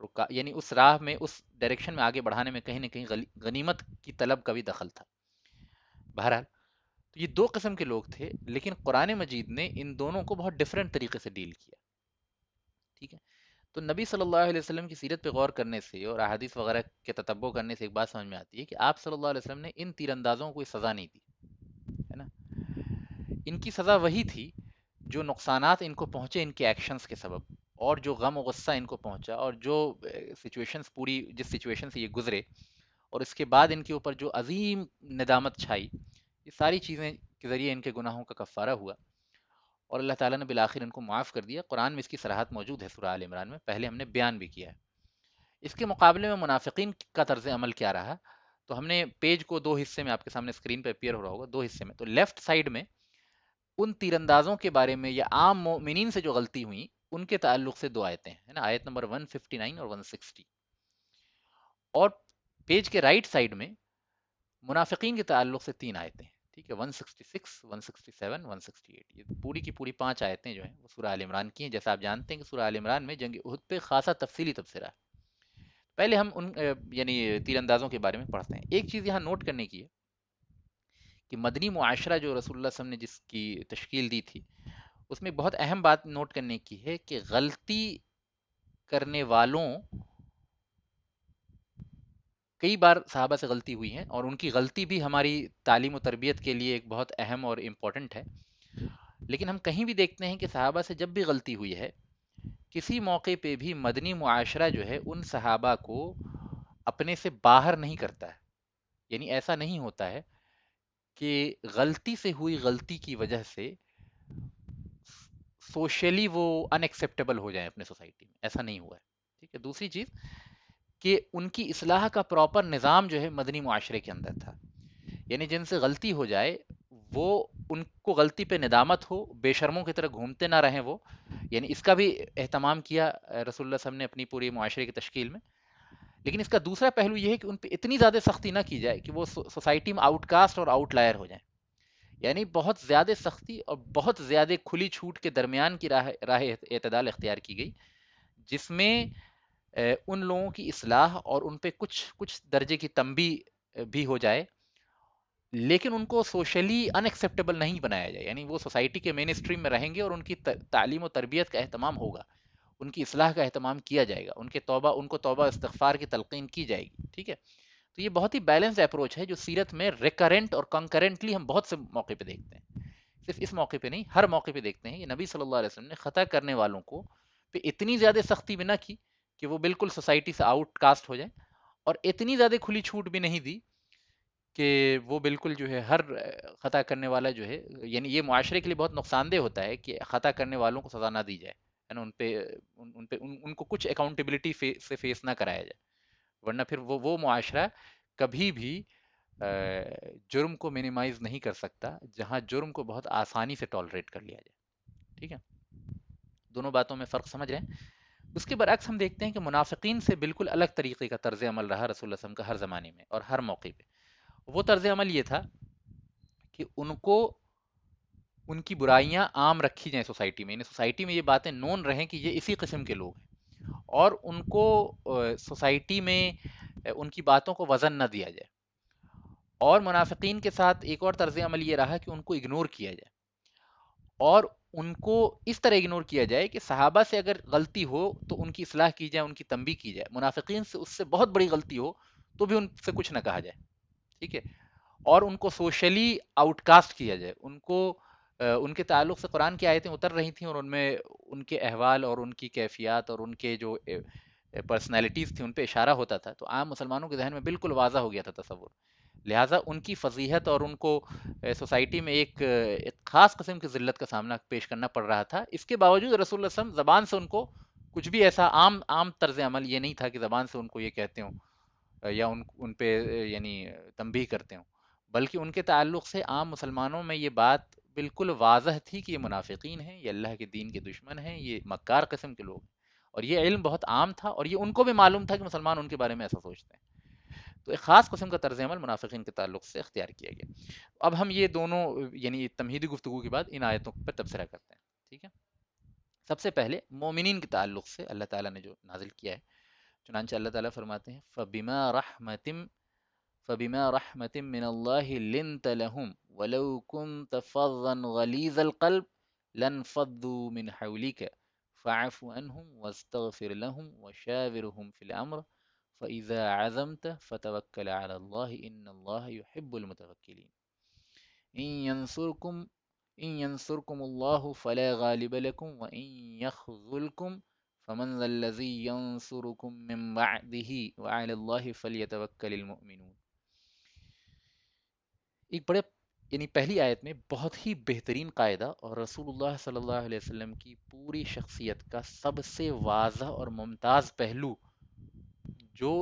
رکا، یعنی اس راہ میں اس ڈائریکشن میں آگے بڑھانے میں کہیں نہ کہیں غنیمت کی طلب کا بھی دخل تھا. بہرحال تو یہ دو قسم کے لوگ تھے، لیکن قرآن مجید نے ان دونوں کو بہت ڈیفرنٹ طریقے سے ڈیل کیا. ٹھیک ہے. تو نبی صلی اللہ علیہ وسلم کی سیرت پہ غور کرنے سے اور احادیث وغیرہ کے تتبع کرنے سے ایک بات سمجھ میں آتی ہے کہ آپ صلی اللہ علیہ وسلم نے ان تیر اندازوں کو کوئی سزا نہیں دی، ہے نا. ان کی سزا وہی تھی جو نقصانات ان کو پہنچے ان کے ایکشنز کے سبب، اور جو غم و غصہ ان کو پہنچا، اور جو سچویشنز پوری جس سچویشن سے یہ گزرے، اور اس کے بعد ان کے اوپر جو عظیم ندامت چھائی، یہ ساری چیزیں کے ذریعے ان کے گناہوں کا کفارہ ہوا، اور اللہ تعالیٰ نے بالآخر ان کو معاف کر دیا. قرآن میں اس کی صراحت موجود ہے سورہ آل عمران میں، پہلے ہم نے بیان بھی کیا ہے. اس کے مقابلے میں منافقین کا طرز عمل کیا رہا؟ تو ہم نے پیج کو دو حصے میں، آپ کے سامنے اسکرین پہ اپیئر ہو رہا ہوگا، دو حصے میں. تو لیفٹ سائڈ میں ان تیر اندازوں کے بارے میں یا عام مومنین سے جو غلطی ہوئی ان کے تعلق سے 2 آیتیں ہیں نا، آیت نمبر 159 اور 160. اور پیج کے رائٹ سائڈ میں منافقین کے تعلق سے 3 آیتیں ہیں. ٹھیک ہے، 166 167 168. یہ پوری کی پوری 5 آیتیں جو ہیں وہ سورہ آل عمران کی ہیں. جیسا آپ جانتے ہیں کہ سورہ آل عمران میں جنگ احد پہ خاصا تفصیلی تبصرہ ہے. پہلے ہم ان یعنی تیر اندازوں کے بارے میں پڑھتے ہیں. ایک چیز یہاں نوٹ کرنے کی ہے کہ مدنی معاشرہ جو رسول اللہ صلی اللہ علیہ وسلم نے جس کی تشکیل دی تھی، اس میں بہت اہم بات نوٹ کرنے کی ہے کہ غلطی کرنے والوں، کئی بار صحابہ سے غلطی ہوئی ہیں اور ان کی غلطی بھی ہماری تعلیم و تربیت کے لیے ایک بہت اہم اور امپورٹنٹ ہے، لیکن ہم کہیں بھی دیکھتے ہیں کہ صحابہ سے جب بھی غلطی ہوئی ہے کسی موقع پہ بھی مدنی معاشرہ جو ہے ان صحابہ کو اپنے سے باہر نہیں کرتا ہے. یعنی ایسا نہیں ہوتا ہے کہ غلطی سے ہوئی غلطی کی وجہ سے سوشلی وہ ان ایکسیپٹیبل ہو جائیں اپنے سوسائٹی میں، ایسا نہیں ہوا ہے. ٹھیک ہے. دوسری چیز کہ ان کی اصلاح کا پراپر نظام جو ہے مدنی معاشرے کے اندر تھا. یعنی جن سے غلطی ہو جائے وہ ان کو غلطی پہ ندامت ہو، بے شرموں کی طرح گھومتے نہ رہیں وہ، یعنی اس کا بھی اہتمام کیا رسول اللہ صلی اللہ علیہ وسلم نے اپنی پوری معاشرے کی تشکیل میں. لیکن اس کا دوسرا پہلو یہ ہے کہ ان پہ اتنی زیادہ سختی نہ کی جائے کہ وہ سوسائٹی میں آؤٹ کاسٹ اور آؤٹ لائر ہو جائیں. یعنی بہت زیادہ سختی اور بہت زیادہ کھلی چھوٹ کے درمیان کی راہ اعتدال اختیار کی گئی، جس میں ان لوگوں کی اصلاح اور ان پہ کچھ درجے کی تنبیہ بھی ہو جائے، لیکن ان کو سوشلی ان ایکسیپٹیبل نہیں بنایا جائے. یعنی وہ سوسائٹی کے مین اسٹریم میں رہیں گے اور ان کی تعلیم و تربیت کا اہتمام ہوگا، ان کی اصلاح کا اہتمام کیا جائے گا، ان کو توبہ استغفار کی تلقین کی جائے گی. ٹھیک ہے. تو یہ بہت ہی بیلنسڈ اپروچ ہے جو سیرت میں ریکرنٹ اور کنکرنٹلی ہم بہت سے موقع پہ دیکھتے ہیں. صرف اس موقع پہ نہیں، ہر موقع پہ دیکھتے ہیں کہ نبی صلی اللہ علیہ وسلم نے خطا کرنے والوں کو پہ اتنی زیادہ سختی بھی نہ کی کہ وہ بالکل سوسائٹی سے آؤٹ کاسٹ ہو جائیں، اور اتنی زیادہ کھلی چھوٹ بھی نہیں دی کہ وہ بالکل جو ہے ہر خطا کرنے والا جو ہے، یعنی یہ معاشرے کے لیے بہت نقصان دہ ہوتا ہے کہ خطا کرنے والوں کو سزا نہ دی جائے، ہے نا. ان کو کچھ اکاؤنٹیبلٹی سے فیس نہ کرایا جائے، ورنہ پھر وہ معاشرہ کبھی بھی جرم کو منیمائز نہیں کر سکتا جہاں جرم کو بہت آسانی سے ٹالریٹ کر لیا جائے. ٹھیک ہے. دونوں باتوں میں فرق سمجھ رہے ہیں. اس کے برعکس ہم دیکھتے ہیں کہ منافقین سے بالکل الگ طریقے کا طرز عمل رہا رسول اللہ صلی اللہ علیہ وسلم کا ہر زمانے میں اور ہر موقع پہ. وہ طرز عمل یہ تھا کہ ان کو ان کی برائیاں عام رکھی جائیں سوسائٹی میں، یعنی سوسائٹی میں یہ باتیں نون رہیں کہ یہ اسی قسم کے لوگ ہیں، اور ان کو سوسائٹی میں ان کی باتوں کو وزن نہ دیا جائے. اور منافقین کے ساتھ ایک اور طرز عمل یہ رہا کہ ان کو اگنور کیا جائے، اور ان کو اس طرح اگنور کیا جائے کہ صحابہ سے اگر غلطی ہو تو ان کی اصلاح کی جائے، ان کی تنبیہ کی جائے. منافقین سے اس سے بہت بڑی غلطی ہو تو بھی ان سے کچھ نہ کہا جائے، ٹھیک ہے، اور ان کو سوشلی آؤٹ کاسٹ کیا جائے، ان کو ان کے تعلق سے قرآن کی آیتیں اتر رہی تھیں اور ان میں ان کے احوال اور ان کی کیفیات اور ان کے جو پرسنالٹیز تھیں ان پہ اشارہ ہوتا تھا، تو عام مسلمانوں کے ذہن میں بالکل واضح ہو گیا تھا تصور، لہٰذا ان کی فضیحت اور ان کو سوسائٹی میں ایک خاص قسم کی ذلت کا سامنا پیش کرنا پڑ رہا تھا۔ اس کے باوجود رسول اللہ صلی اللہ علیہ وسلم زبان سے ان کو کچھ بھی ایسا عام طرز عمل یہ نہیں تھا کہ زبان سے ان کو یہ کہتے ہوں یا ان پہ یعنی تنبیہ کرتے ہوں، بلکہ ان کے تعلق سے عام مسلمانوں میں یہ بات بالکل واضح تھی کہ یہ منافقین ہیں، یہ اللہ کے دین کے دشمن ہیں، یہ مکار قسم کے لوگ ہیں، اور یہ علم بہت عام تھا اور یہ ان کو بھی معلوم تھا کہ مسلمان ان کے بارے میں ایسا سوچتے ہیں۔ تو ایک خاص قسم کا طرز عمل منافقین کے تعلق سے اختیار کیا گیا۔ اب ہم یہ دونوں یعنی تمہیدی گفتگو کے بعد ان آیتوں پر تبصرہ کرتے ہیں، ٹھیک ہے۔ سب سے پہلے مومنین کے تعلق سے اللہ تعالیٰ نے جو نازل کیا ہے، چنانچہ اللہ تعالیٰ فرماتے ہیں فَبِمَا رَحْمَةٍ مِّنَ اللَّهِ لِنْتَ لَهُمْ وَلَوْ كُنْتَ فَظًّا غَلِيظَ الْقَلْبِ لَانفَضُّوا مِنْ حَوْلِكَ فَاعْفُ عَنْهُمْ وَاسْتَغْفِرْ لَهُمْ وَشَاوِرْهُمْ فِي الْأَمْرِ فَإِذَا عَزَمْتَ فَتَوَكَّلْ عَلَى اللَّهِ إِنَّ اللَّهَ يُحِبُّ الْمُتَوَكِّلِينَ إِن يَنصُرْكُمْ إِن يَنصُرْكُمُ اللَّهُ فَلَا غَالِبَ لَكُمْ وَإِن يَخْذُلْكُمْ فَمَنْ ذَا الَّذِي يَنصُرُكُم مِّن بَعْدِهِ وَعَلَى اللَّهِ فَلْيَتَوَكَّلِ الْمُؤْمِنُونَ۔ ایک بڑے یعنی پہلی آیت میں بہت ہی بہترین قاعدہ اور رسول اللہ صلی اللہ علیہ وسلم کی پوری شخصیت کا سب سے واضح اور ممتاز پہلو جو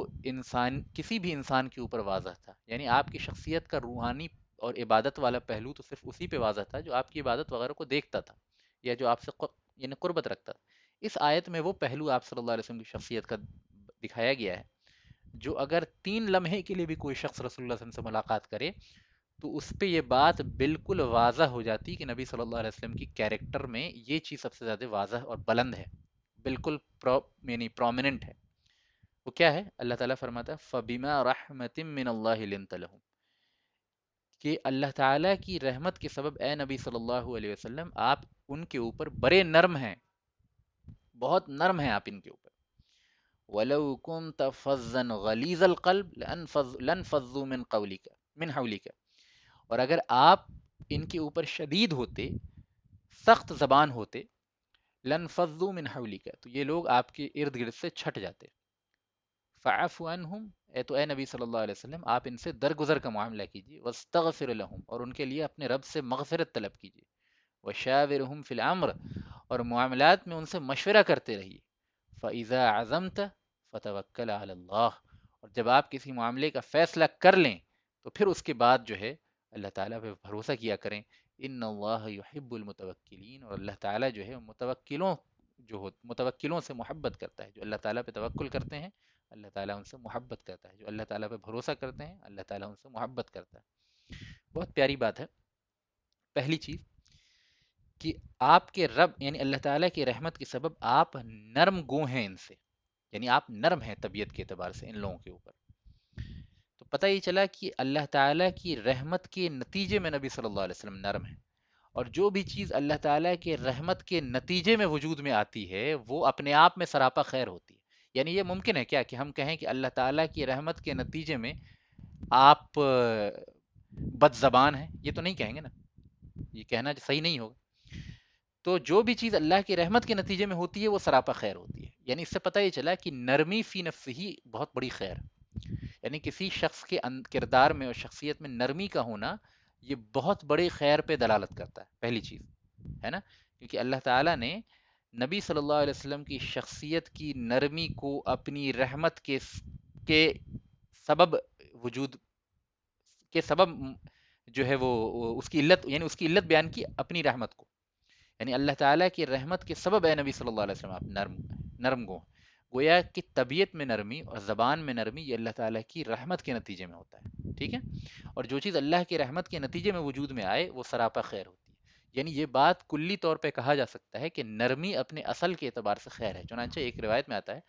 کسی بھی انسان کے اوپر واضح تھا، یعنی آپ کی شخصیت کا روحانی اور عبادت والا پہلو تو صرف اسی پہ واضح تھا جو آپ کی عبادت وغیرہ کو دیکھتا تھا یا جو آپ سے یعنی قربت رکھتا تھا۔ اس آیت میں وہ پہلو آپ صلی اللہ علیہ وسلم کی شخصیت کا دکھایا گیا ہے جو اگر 3 لمحے کے لیے بھی کوئی شخص رسول اللہ صلی اللہ علیہ وسلم سے ملاقات کرے تو اس پہ یہ بات بالکل واضح ہو جاتی کہ نبی صلی اللہ علیہ وسلم کی کیریکٹر میں یہ چیز سب سے زیادہ واضح اور بلند ہے، بالکل یعنی پرومیننٹ ہے۔ وہ کیا ہے؟ اللہ تعالیٰ فرماتا ہے فَبِمَا رَحْمَةٍ مِّنَ اللَّهِ لِنْتَ لَهُمْ، کہ اللہ تعالیٰ کی رحمت کے سبب اے نبی صلی اللہ علیہ وسلم آپ ان کے اوپر بڑے نرم ہیں، بہت نرم ہیں آپ ان کے اوپر۔ وَلَوْ كُنْتَ فَظًّا غَلِيظَ الْقَلْبِ لَانفَضُّوا مِنْ حَوْلِكَ، اور اگر آپ ان کے اوپر شدید ہوتے، سخت زبان ہوتے، لَانفَضُّوا مِنْ حَوْلِكَ، تو یہ لوگ آپ کے ارد گرد سے چھٹ جاتے۔ فَاعْفُ عَنْهُمْ، اے نبی صلی اللہ علیہ وسلم آپ ان سے درگزر کا معاملہ کیجیے، وَاسْتَغْفِرْ لَهُمْ، اور ان کے لیے اپنے رب سے مغفرت طلب کیجیے، وَشَاوِرْهُمْ فِي الْأَمْرِ، اور معاملات میں ان سے مشورہ کرتے رہیے، فَإِذَا عَزَمْتَ فَتَوَكَّلْ عَلَى اللَّهِ، اور جب آپ کسی معاملے کا فیصلہ کر لیں تو پھر اس کے بعد جو ہے اللہ تعالیٰ پہ بھروسہ کیا کریں، ان اللہ یحب المتوکلین، اور اللہ تعالیٰ جو ہے متوکلوں سے محبت کرتا ہے، جو اللہ تعالیٰ پہ توکل کرتے ہیں اللہ تعالیٰ ان سے محبت کرتا ہے، جو اللہ تعالیٰ پہ بھروسہ کرتے ہیں اللہ تعالیٰ ان سے محبت کرتا ہے۔ بہت پیاری بات ہے۔ پہلی چیز کہ آپ کے رب یعنی اللہ تعالیٰ کی رحمت کے سبب آپ نرم گو ہیں ان سے، یعنی آپ نرم ہیں طبیعت کے اعتبار سے ان لوگوں کے اوپر۔ تو پتہ یہ چلا کہ اللہ تعالیٰ کی رحمت کے نتیجے میں نبی صلی اللہ علیہ وسلم نرم ہیں، اور جو بھی چیز اللہ تعالیٰ کے رحمت کے نتیجے میں وجود میں آتی ہے وہ اپنے آپ میں سراپا خیر ہوتی ہے۔ یعنی یہ ممکن ہے کیا کہ ہم کہیں کہ اللہ تعالیٰ کی رحمت کے نتیجے میں آپ بد زبان ہیں؟ یہ تو نہیں کہیں گے نا، یہ کہنا صحیح نہیں ہوگا۔ تو جو بھی چیز اللہ کی رحمت کے نتیجے میں ہوتی ہے وہ سراپا خیر ہوتی ہے، یعنی اس سے پتہ یہ چلا کہ نرمی فی نفسہ بہت بڑی خیر، یعنی کسی شخص کے کردار میں اور شخصیت میں نرمی کا ہونا یہ بہت بڑی خیر پہ دلالت کرتا ہے، پہلی چیز ہے نا، کیونکہ اللہ تعالیٰ نے نبی صلی اللہ علیہ وسلم کی شخصیت کی نرمی کو اپنی رحمت کے سبب وجود کے سبب جو ہے وہ اس کی علت یعنی اس کی علت بیان کی اپنی رحمت کو، یعنی اللہ تعالیٰ کی رحمت کے سبب اے نبی صلی اللہ علیہ وسلم آپ نرم گو، گویا کہ طبیعت میں نرمی اور زبان میں نرمی یہ اللہ تعالیٰ کی رحمت کے نتیجے میں ہوتا ہے، ٹھیک ہے، اور جو چیز اللہ کی رحمت کے نتیجے میں وجود میں آئے وہ سراپا خیر ہوتی ہے، یعنی یہ بات کلی طور پہ کہا جا سکتا ہے کہ نرمی اپنے اصل کے اعتبار سے خیر ہے۔ چنانچہ ایک روایت میں آتا ہے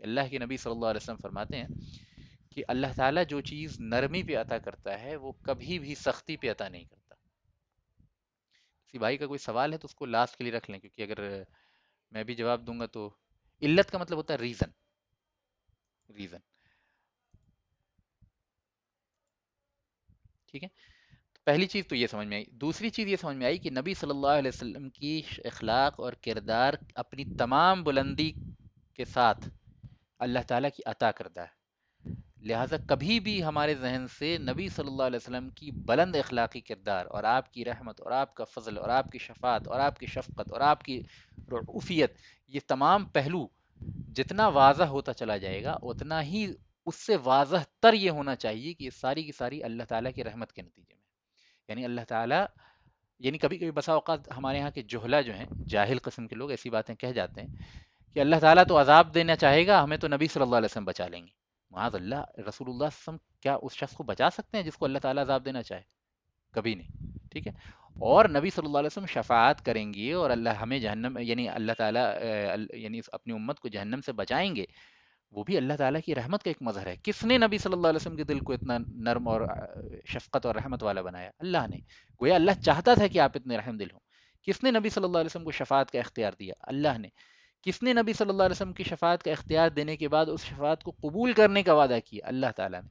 کہ اللہ کے نبی صلی اللہ علیہ وسلم فرماتے ہیں کہ اللہ تعالیٰ جو چیز نرمی پہ عطا کرتا ہے وہ کبھی بھی سختی پہ عطا نہیں کرتا۔ کسی بھائی کا کوئی سوال ہے تو اس کو لاسٹ کے لیے رکھ لیں، کیونکہ اگر میں بھی جواب دوں گا تو علت کا مطلب ہوتا ہے ریزن، ریزن ٹھیک ہے، تو پہلی چیز تو یہ سمجھ میں آئی. دوسری چیز یہ سمجھ میں آئی کہ نبی صلی اللہ علیہ وسلم کی اخلاق اور کردار اپنی تمام بلندی کے ساتھ اللہ تعالیٰ کی عطا کردہ ہے. لہٰذا کبھی بھی ہمارے ذہن سے نبی صلی اللہ علیہ وسلم کی بلند اخلاقی کردار اور آپ کی رحمت اور آپ کا فضل اور آپ کی شفاعت اور آپ کی شفقت اور آپ کی رعوفیت، یہ تمام پہلو جتنا واضح ہوتا چلا جائے گا اتنا ہی اس سے واضح تر یہ ہونا چاہیے کہ یہ ساری کی ساری اللہ تعالیٰ کی رحمت کے نتیجے میں، یعنی اللہ تعالیٰ، یعنی کبھی کبھی بسا اوقات ہمارے یہاں کے جہلا جو ہیں، جاہل قسم کے لوگ ایسی باتیں کہہ جاتے ہیں کہ اللہ تعالیٰ تو عذاب دینا چاہے گا، ہمیں تو نبی صلی اللہ علیہ وسلم بچا لیں گے. معاذ اللہ، رسول اللہ صلی اللہ علیہ وسلم کیا اس شخص کو بچا سکتے ہیں جس کو اللہ تعالیٰ عذاب دینا چاہے؟ کبھی نہیں. ٹھیک ہے، اور نبی صلی اللہ علیہ وسلم شفاعت کریں گے اور اللہ ہمیں جہنم، یعنی اللہ تعالیٰ یعنی اپنی امت کو جہنم سے بچائیں گے، وہ بھی اللہ تعالیٰ کی رحمت کا ایک مظہر ہے. کس نے نبی صلی اللہ علیہ وسلم کے دل کو اتنا نرم اور شفقت اور رحمت والا بنایا؟ اللہ نے. گویا اللہ چاہتا تھا کہ آپ اتنے رحم دل ہوں. کس نے نبی صلی اللہ علیہ وسلم کو شفاعت کا اختیار دیا؟ اللہ نے. کس نے نبی صلی اللہ علیہ وسلم کی شفاعت کا اختیار دینے کے بعد اس شفاعت کو قبول کرنے کا وعدہ کیا؟ اللہ تعالیٰ نے.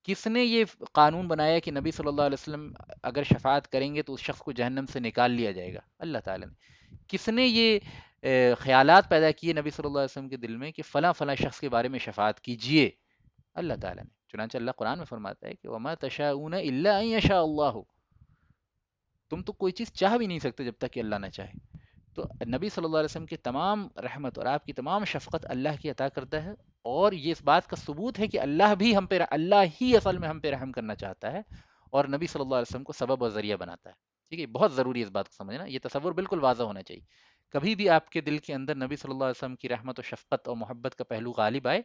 کس نے یہ قانون بنایا کہ نبی صلی اللہ علیہ وسلم اگر شفاعت کریں گے تو اس شخص کو جہنم سے نکال لیا جائے گا؟ اللہ تعالیٰ نے. کس نے یہ خیالات پیدا کیے نبی صلی اللہ علیہ وسلم کے دل میں کہ فلاں فلاں شخص کے بارے میں شفاعت کیجئے؟ اللہ تعالیٰ نے. چنانچہ اللہ قرآن میں فرماتا ہے کہ وَمَا تَشَاءُونَ إِلَّا أَن يَشَاءَ اللَّهُ، تم تو کوئی چیز چاہ بھی نہیں سکتے جب تک کہ اللہ نہ چاہے. تو نبی صلی اللہ علیہ وسلم کی تمام رحمت اور آپ کی تمام شفقت اللہ کی عطا کرتا ہے، اور یہ اس بات کا ثبوت ہے کہ اللہ بھی ہم پہ، اللہ ہی اصل میں ہم پہ رحم کرنا چاہتا ہے اور نبی صلی اللہ علیہ وسلم کو سبب اور ذریعہ بناتا ہے. ٹھیک ہے، بہت ضروری ہے اس بات کو سمجھنا، یہ تصور بالکل واضح ہونا چاہیے. کبھی بھی آپ کے دل کے اندر نبی صلی اللہ علیہ وسلم کی رحمت و شفقت اور محبت کا پہلو غالب آئے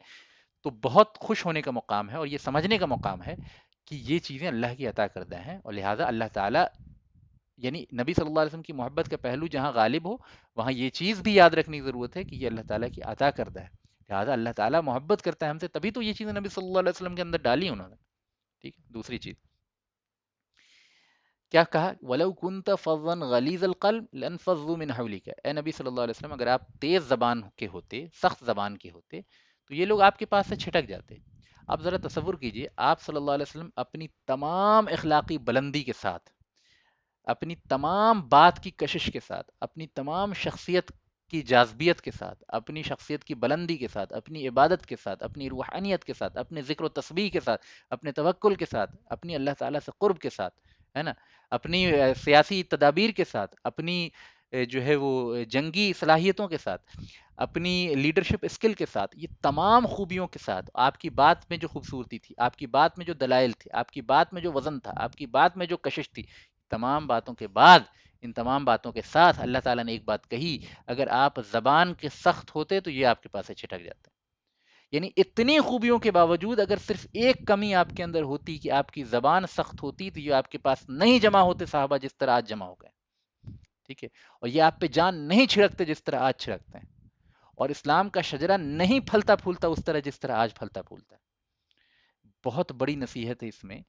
تو بہت خوش ہونے کا مقام ہے اور یہ سمجھنے کا مقام ہے کہ یہ چیزیں اللہ کی عطا کردہ ہیں، اور لہٰذا اللہ تعالیٰ، یعنی نبی صلی اللہ علیہ وسلم کی محبت کا پہلو جہاں غالب ہو وہاں یہ چیز بھی یاد رکھنے کی ضرورت ہے کہ یہ اللہ تعالیٰ کی عطا کردہ ہے. لہٰذا اللہ تعالیٰ محبت کرتا ہے ہم سے، تبھی تو یہ چیزیں نبی صلی اللہ علیہ وسلم کے اندر ڈالی انہوں نے. ٹھیک ہے، دوسری چیز کیا کہا؟ وَلَوْ كُنْتَ فَظًّا غَلِيظَ الْقَلْبِ لَانفَضُّوا مِنْ حَوْلِكَ. اے نبی صلی اللہ علیہ وسلم، اگر آپ تیز زبان کے ہوتے، سخت زبان کے ہوتے، تو یہ لوگ آپ کے پاس سے چھٹک جاتے. آپ ذرا تصور کیجئے، آپ صلی اللہ علیہ وسلم اپنی تمام اخلاقی بلندی کے ساتھ، اپنی تمام بات کی کشش کے ساتھ، اپنی تمام شخصیت کی جاذبیت کے ساتھ، اپنی شخصیت کی بلندی کے ساتھ، اپنی عبادت کے ساتھ، اپنی روحانیت کے ساتھ، اپنے ذکر و تسبیح کے ساتھ، اپنے توکل کے ساتھ، اپنی اللہ تعالیٰ سے قرب کے ساتھ، ہے نا، اپنی سیاسی تدابیر کے ساتھ، اپنی جو ہے وہ جنگی صلاحیتوں کے ساتھ، اپنی لیڈرشپ اسکل کے ساتھ، یہ تمام خوبیوں کے ساتھ، آپ کی بات میں جو خوبصورتی تھی، آپ کی بات میں جو دلائل تھے، آپ کی بات میں جو وزن تھا، آپ کی بات میں جو کشش تھی، تمام باتوں کے بعد، ان تمام باتوں کے ساتھ اللہ تعالیٰ نے ایک بات کہی، اگر آپ زبان کے سخت ہوتے تو یہ آپ کے پاس سے چھٹک جاتا. یعنی اتنی خوبیوں کے باوجود اگر صرف ایک کمی آپ کے اندر ہوتی کہ آپ کی زبان سخت ہوتی تو یہ آپ کے پاس نہیں جمع ہوتے صحابہ جس طرح آج جمع ہو گئے. ٹھیک ہے، اور یہ آپ پہ جان نہیں چھڑکتے جس طرح آج چھڑکتے ہیں، اور اسلام کا شجرہ نہیں پھلتا پھولتا اس طرح جس طرح آج پھلتا پھولتا ہے. بہت بڑی نصیحت ہے اس میں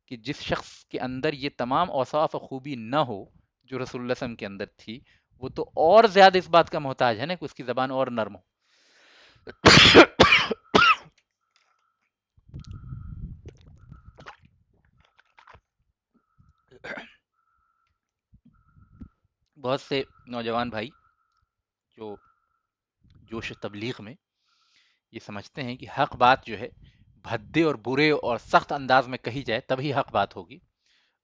کہ جس شخص کے اندر یہ تمام اوصاف و خوبی نہ ہو جو رسول اللہ صلی اللہ علیہ وسلم کے اندر تھی، وہ تو اور زیادہ اس بات کا محتاج ہے نا کہ اس کی زبان اور نرم ہو. بہت سے نوجوان بھائی جو جوش تبلیغ میں یہ سمجھتے ہیں کہ حق بات جو ہے بھدے اور برے اور سخت انداز میں کہی جائے تبھی حق بات ہوگی،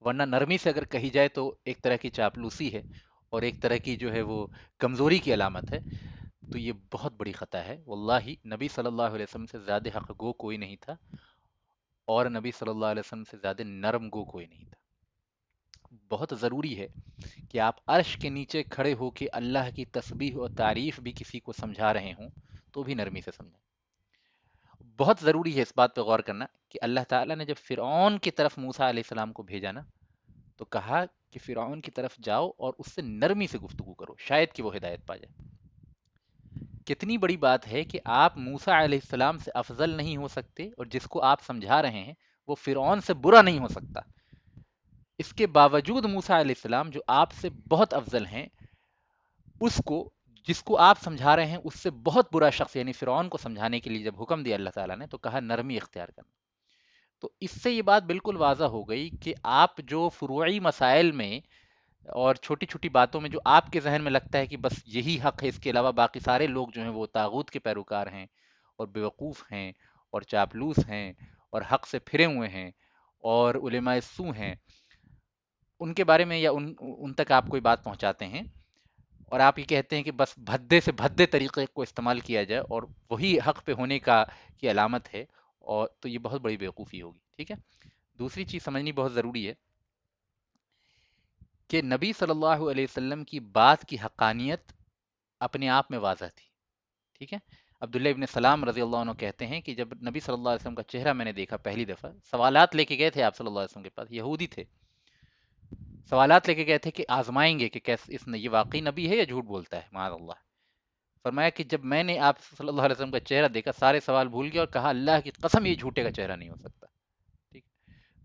ورنہ نرمی سے اگر کہی جائے تو ایک طرح کی چاپلوسی ہے اور ایک طرح کی جو ہے وہ کمزوری کی علامت ہے. تو یہ بہت بڑی خطا ہے. واللہ نبی صلی اللہ علیہ وسلم سے زیادہ حق گو کوئی نہیں تھا، اور نبی صلی اللہ علیہ وسلم سے زیادہ نرم گو کوئی نہیں تھا. بہت ضروری ہے کہ آپ عرش کے نیچے کھڑے ہو کے اللہ کی تسبیح اور تعریف بھی کسی کو سمجھا رہے ہوں تو بھی نرمی سے سمجھیں. بہت ضروری ہے اس بات پہ غور کرنا کہ اللہ تعالیٰ نے جب فرعون کی طرف موسیٰ علیہ السلام کو بھیجا نا تو کہا کہ فرعون کی طرف جاؤ اور اس سے نرمی سے گفتگو کرو، شاید کہ وہ ہدایت پا جائے. کتنی بڑی بات ہے کہ آپ موسیٰ علیہ السلام سے افضل نہیں ہو سکتے، اور جس کو آپ سمجھا رہے ہیں وہ فرعون سے برا نہیں ہو سکتا. اس کے باوجود موسیٰ علیہ السلام جو آپ سے بہت افضل ہیں، اس کو، جس کو آپ سمجھا رہے ہیں اس سے بہت برا شخص یعنی فرعون کو سمجھانے کے لیے جب حکم دیا اللہ تعالیٰ نے تو کہا نرمی اختیار کرنا. تو اس سے یہ بات بالکل واضح ہو گئی کہ آپ جو فروعی مسائل میں اور چھوٹی چھوٹی باتوں میں جو آپ کے ذہن میں لگتا ہے کہ بس یہی حق ہے، اس کے علاوہ باقی سارے لوگ جو ہیں وہ طاغوت کے پیروکار ہیں اور بیوقوف ہیں اور چاپلوس ہیں اور حق سے پھرے ہوئے ہیں اور علماء سو ہیں، ان کے بارے میں یا ان تک آپ کوئی بات پہنچاتے ہیں اور آپ یہ کہتے ہیں کہ بس بھدے سے بھدے طریقے کو استعمال کیا جائے اور وہی حق پہ ہونے کا کی علامت ہے، اور تو یہ بہت بڑی بیوقوفی ہوگی. ٹھیک ہے. دوسری چیز سمجھنی بہت ضروری ہے کہ نبی صلی اللہ علیہ وسلم کی بات کی حقانیت اپنے آپ میں واضح تھی. ٹھیک ہے. عبداللہ ابن سلام رضی اللہ عنہ کہتے ہیں کہ جب نبی صلی اللہ علیہ وسلم کا چہرہ میں نے دیکھا پہلی دفعہ، سوالات لے کے گئے تھے آپ صلی اللہ علیہ وسلم کے پاس، یہودی تھے، سوالات لے کے گئے تھے کہ آزمائیں گے کہ کیسے اس نے یہ واقعی نبی ہے یا جھوٹ بولتا ہے معاذ اللہ. فرمایا کہ جب میں نے آپ صلی اللہ علیہ وسلم کا چہرہ دیکھا سارے سوال بھول گیا اور کہا اللہ کی قسم یہ جھوٹے کا چہرہ نہیں ہو سکتا. ٹھیک.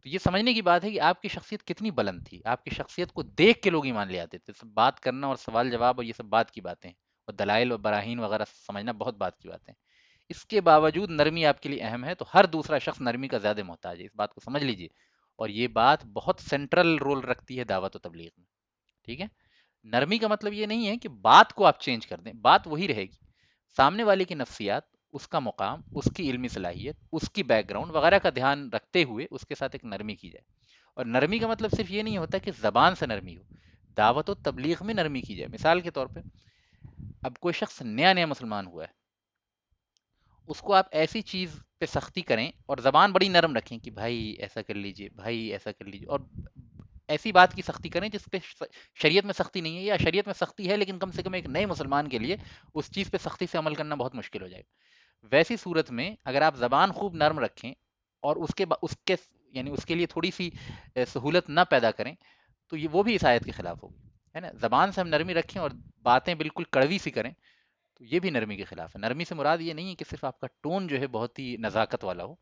تو یہ سمجھنے کی بات ہے کہ آپ کی شخصیت کتنی بلند تھی، آپ کی شخصیت کو دیکھ کے لوگ ایمان لے آتے تھے. سب بات کرنا اور سوال جواب اور یہ سب بات کی باتیں اور دلائل اور براہین وغیرہ سمجھنا بہت بات کی باتیں. اس کے باوجود نرمی آپ کے لیے اہم ہے، تو ہر دوسرا شخص نرمی کا زیادہ محتاج ہے، اس بات کو سمجھ لیجئے. اور یہ بات بہت سینٹرل رول رکھتی ہے دعوت و تبلیغ میں. ٹھیک ہے. نرمی کا مطلب یہ نہیں ہے کہ بات کو آپ چینج کر دیں، بات وہی رہے گی. سامنے والے کی نفسیات، اس کا مقام، اس کی علمی صلاحیت، اس کی بیک گراؤنڈ وغیرہ کا دھیان رکھتے ہوئے اس کے ساتھ ایک نرمی کی جائے. اور نرمی کا مطلب صرف یہ نہیں ہوتا کہ زبان سے نرمی ہو، دعوت و تبلیغ میں نرمی کی جائے. مثال کے طور پہ اب کوئی شخص نیا نیا مسلمان ہوا ہے، اس کو آپ ایسی چیز پہ سختی کریں اور زبان بڑی نرم رکھیں کہ بھائی ایسا کر لیجئے، بھائی ایسا کر لیجئے، اور ایسی بات کی سختی کریں جس پہ شریعت میں سختی نہیں ہے، یا شریعت میں سختی ہے لیکن کم سے کم ایک نئے مسلمان کے لیے اس چیز پہ سختی سے عمل کرنا بہت مشکل ہو جائے گا. ویسی صورت میں اگر آپ زبان خوب نرم رکھیں اور اس کے یعنی اس کے لیے تھوڑی سی سہولت نہ پیدا کریں، تو یہ وہ بھی اس آیت کے خلاف ہوگی. ہے نا. زبان سے ہم نرمی رکھیں اور باتیں بالکل کڑوی سی کریں تو یہ بھی نرمی کے خلاف ہے. نرمی سے مراد یہ نہیں ہے کہ صرف آپ کا ٹون جو ہے بہت ہی نزاکت والا ہو،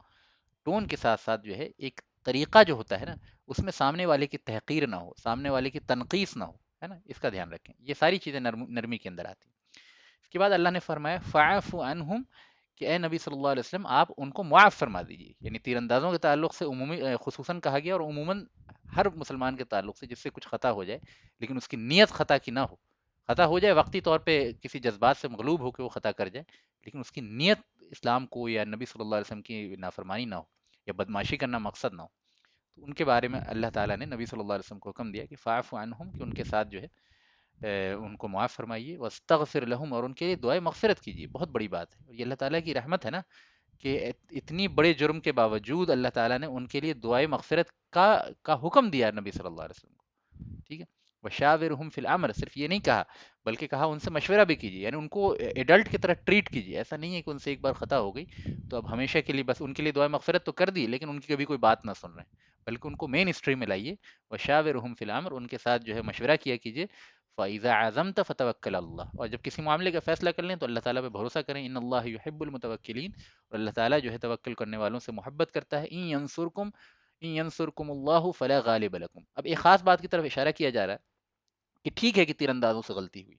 ٹون کے ساتھ ساتھ جو ہے ایک طریقہ جو ہوتا ہے نا، اس میں سامنے والے کی تحقیر نہ ہو، سامنے والے کی تنقیص نہ ہو. ہے نا. اس کا دھیان رکھیں. یہ ساری چیزیں نرمی کے اندر آتی ہیں. اس کے بعد اللہ نے فرمایا فَاعْفُ عَنْهُمْ کہ اے نبی صلی اللہ علیہ وسلم آپ ان کو معاف فرما دیجیے. یعنی تیر اندازوں کے تعلق سے عمومی خصوصاً کہا گیا، اور عموماً ہر مسلمان کے تعلق سے جس سے کچھ خطا ہو جائے لیکن اس کی نیت خطا کی نہ ہو. خطا ہو جائے وقتی طور پہ کسی جذبات سے مغلوب ہو کے وہ خطا کر جائے، لیکن اس کی نیت اسلام کو یا نبی صلی اللہ علیہ وسلم کی نافرمانی نہ ہو یا بدماشی کرنا مقصد نہ ہو. تو ان کے بارے میں اللہ تعالیٰ نے نبی صلی اللہ علیہ وسلم کو حکم دیا کہ فاعف عنہم کہ ان کے ساتھ جو ہے ان کو معاف فرمائیے، واستغفر لہم اور ان کے لیے دعائے مغفرت کیجیے. بہت بڑی بات ہے، اور یہ اللہ تعالیٰ کی رحمت ہے نا کہ اتنی بڑے جرم کے باوجود اللہ تعالیٰ نے ان کے لیے دعائے مغفرت کا حکم دیا نبی صلی اللہ علیہ وسلم کو. ٹھیک ہے. وشاورہم فی الامر صرف یہ نہیں کہا بلکہ کہا ان سے مشورہ بھی کیجیے، یعنی ان کو ایڈلٹ کی طرح ٹریٹ کیجیے. ایسا نہیں ہے کہ ان سے ایک بار خطا ہو گئی تو اب ہمیشہ کے لیے بس ان کے لیے دعائے مغفرت تو کر دی لیکن ان کی کبھی کوئی بات نہ سن رہے ہیں، بلکہ ان کو مین اسٹریم میں لائیے. وشاورہم فی الامر ان کے ساتھ جو ہے مشورہ کیا کیجیے. فَإِذَا عَزَمْتَ فَتَوَكَّلْ عَلَى اللَّهِ اور جب کسی معاملے کا فیصلہ کر لیں تو اللہ تعالیٰ پہ بھروسہ کریں. ان اللہ یحب المتوکلین اور اللہ تعالیٰ جو ہے توکل کرنے والوں سے محبت کرتا ہے. ان ینصرکم اللہ فلا غالب لکم. اب ایک خاص بات کی طرف اشارہ کیا جا رہا ہے کہ ٹھیک ہے کہ تیر اندازوں سے غلطی ہوئی،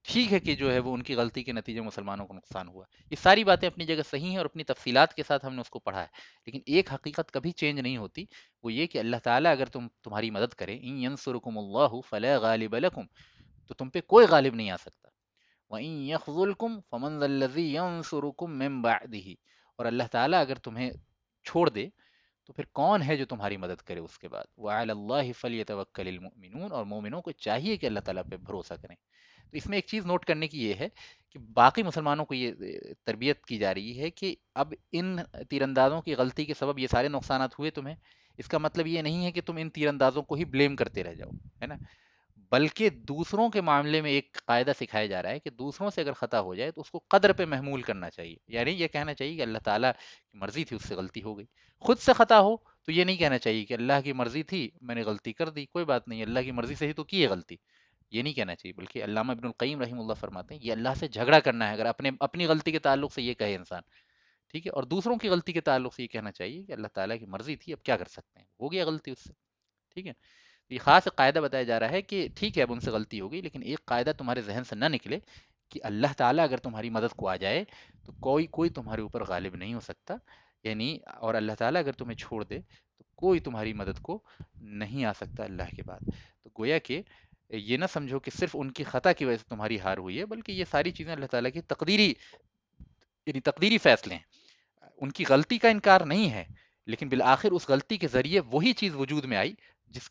ٹھیک ہے کہ جو ہے وہ ان کی غلطی کے نتیجے مسلمانوں کو نقصان ہوا. یہ ساری باتیں اپنی جگہ صحیح ہیں اور اپنی تفصیلات کے ساتھ ہم نے اس کو پڑھا ہے، لیکن ایک حقیقت کبھی چینج نہیں ہوتی، وہ یہ کہ اللہ تعالیٰ اگر تمہاری مدد کرے، ان ینصرکم اللہ فلا غالب لکم تو تم پہ کوئی غالب نہیں آ سکتا. وَإِن يَخْذُلْكُمْ فَمَنْ ذَا الَّذِي يَنْصُرُكُمْ مِنْ بَعْدِهِ اور اللہ تعالیٰ اگر تمہیں چھوڑ دے تو پھر کون ہے جو تمہاری مدد کرے اس کے بعد. وَعَلَى اللَّهِ فَلْيَتَوَكَّلِ الْمُؤْمِنُونَ اور مومنوں کو چاہیے کہ اللہ تعالیٰ پہ بھروسہ کریں. تو اس میں ایک چیز نوٹ کرنے کی یہ ہے کہ باقی مسلمانوں کو یہ تربیت کی جا رہی ہے کہ اب ان تیر اندازوں کی غلطی کے سبب یہ سارے نقصانات ہوئے تمہیں، اس کا مطلب یہ نہیں ہے کہ تم ان تیر اندازوں کو ہی بلیم کرتے رہ جاؤ. ہے نا. بلکہ دوسروں کے معاملے میں ایک قاعدہ سکھایا جا رہا ہے کہ دوسروں سے اگر خطا ہو جائے تو اس کو قدر پہ محمول کرنا چاہیے. یعنی یہ کہنا چاہیے کہ اللہ تعالیٰ کی مرضی تھی اس سے غلطی ہو گئی. خود سے خطا ہو تو یہ نہیں کہنا چاہیے کہ اللہ کی مرضی تھی میں نے غلطی کر دی، کوئی بات نہیں، اللہ کی مرضی سے ہی تو کی ہے غلطی. یہ نہیں کہنا چاہیے، بلکہ علامہ ابن القیم رحمہ اللہ فرماتے ہیں یہ اللہ سے جھگڑا کرنا ہے اگر اپنی غلطی کے تعلق سے یہ کہے انسان. ٹھیک ہے. اور دوسروں کی غلطی کے تعلق سے یہ کہنا چاہیے کہ اللہ تعالیٰ کی مرضی تھی اب کیا کر سکتے ہیں، ہو گیا غلطی اس سے. ٹھیک ہے. یہ خاص قاعدہ بتایا جا رہا ہے کہ ٹھیک ہے اب ان سے غلطی ہوگی لیکن ایک قاعدہ تمہارے ذہن سے نہ نکلے کہ اللہ تعالیٰ اگر تمہاری مدد کو آ جائے تو کوئی تمہارے اوپر غالب نہیں ہو سکتا. یعنی اور اللہ تعالیٰ اگر تمہیں چھوڑ دے تو کوئی تمہاری مدد کو نہیں آ سکتا اللہ کے بعد. تو گویا کہ یہ نہ سمجھو کہ صرف ان کی خطا کی وجہ سے تمہاری ہار ہوئی ہے، بلکہ یہ ساری چیزیں اللہ تعالیٰ کی تقدیری، یعنی تقدیری فیصلے ہیں. ان کی غلطی کا انکار نہیں ہے، لیکن بالآخر اس غلطی کے ذریعے وہی چیز وجود میں آئی جس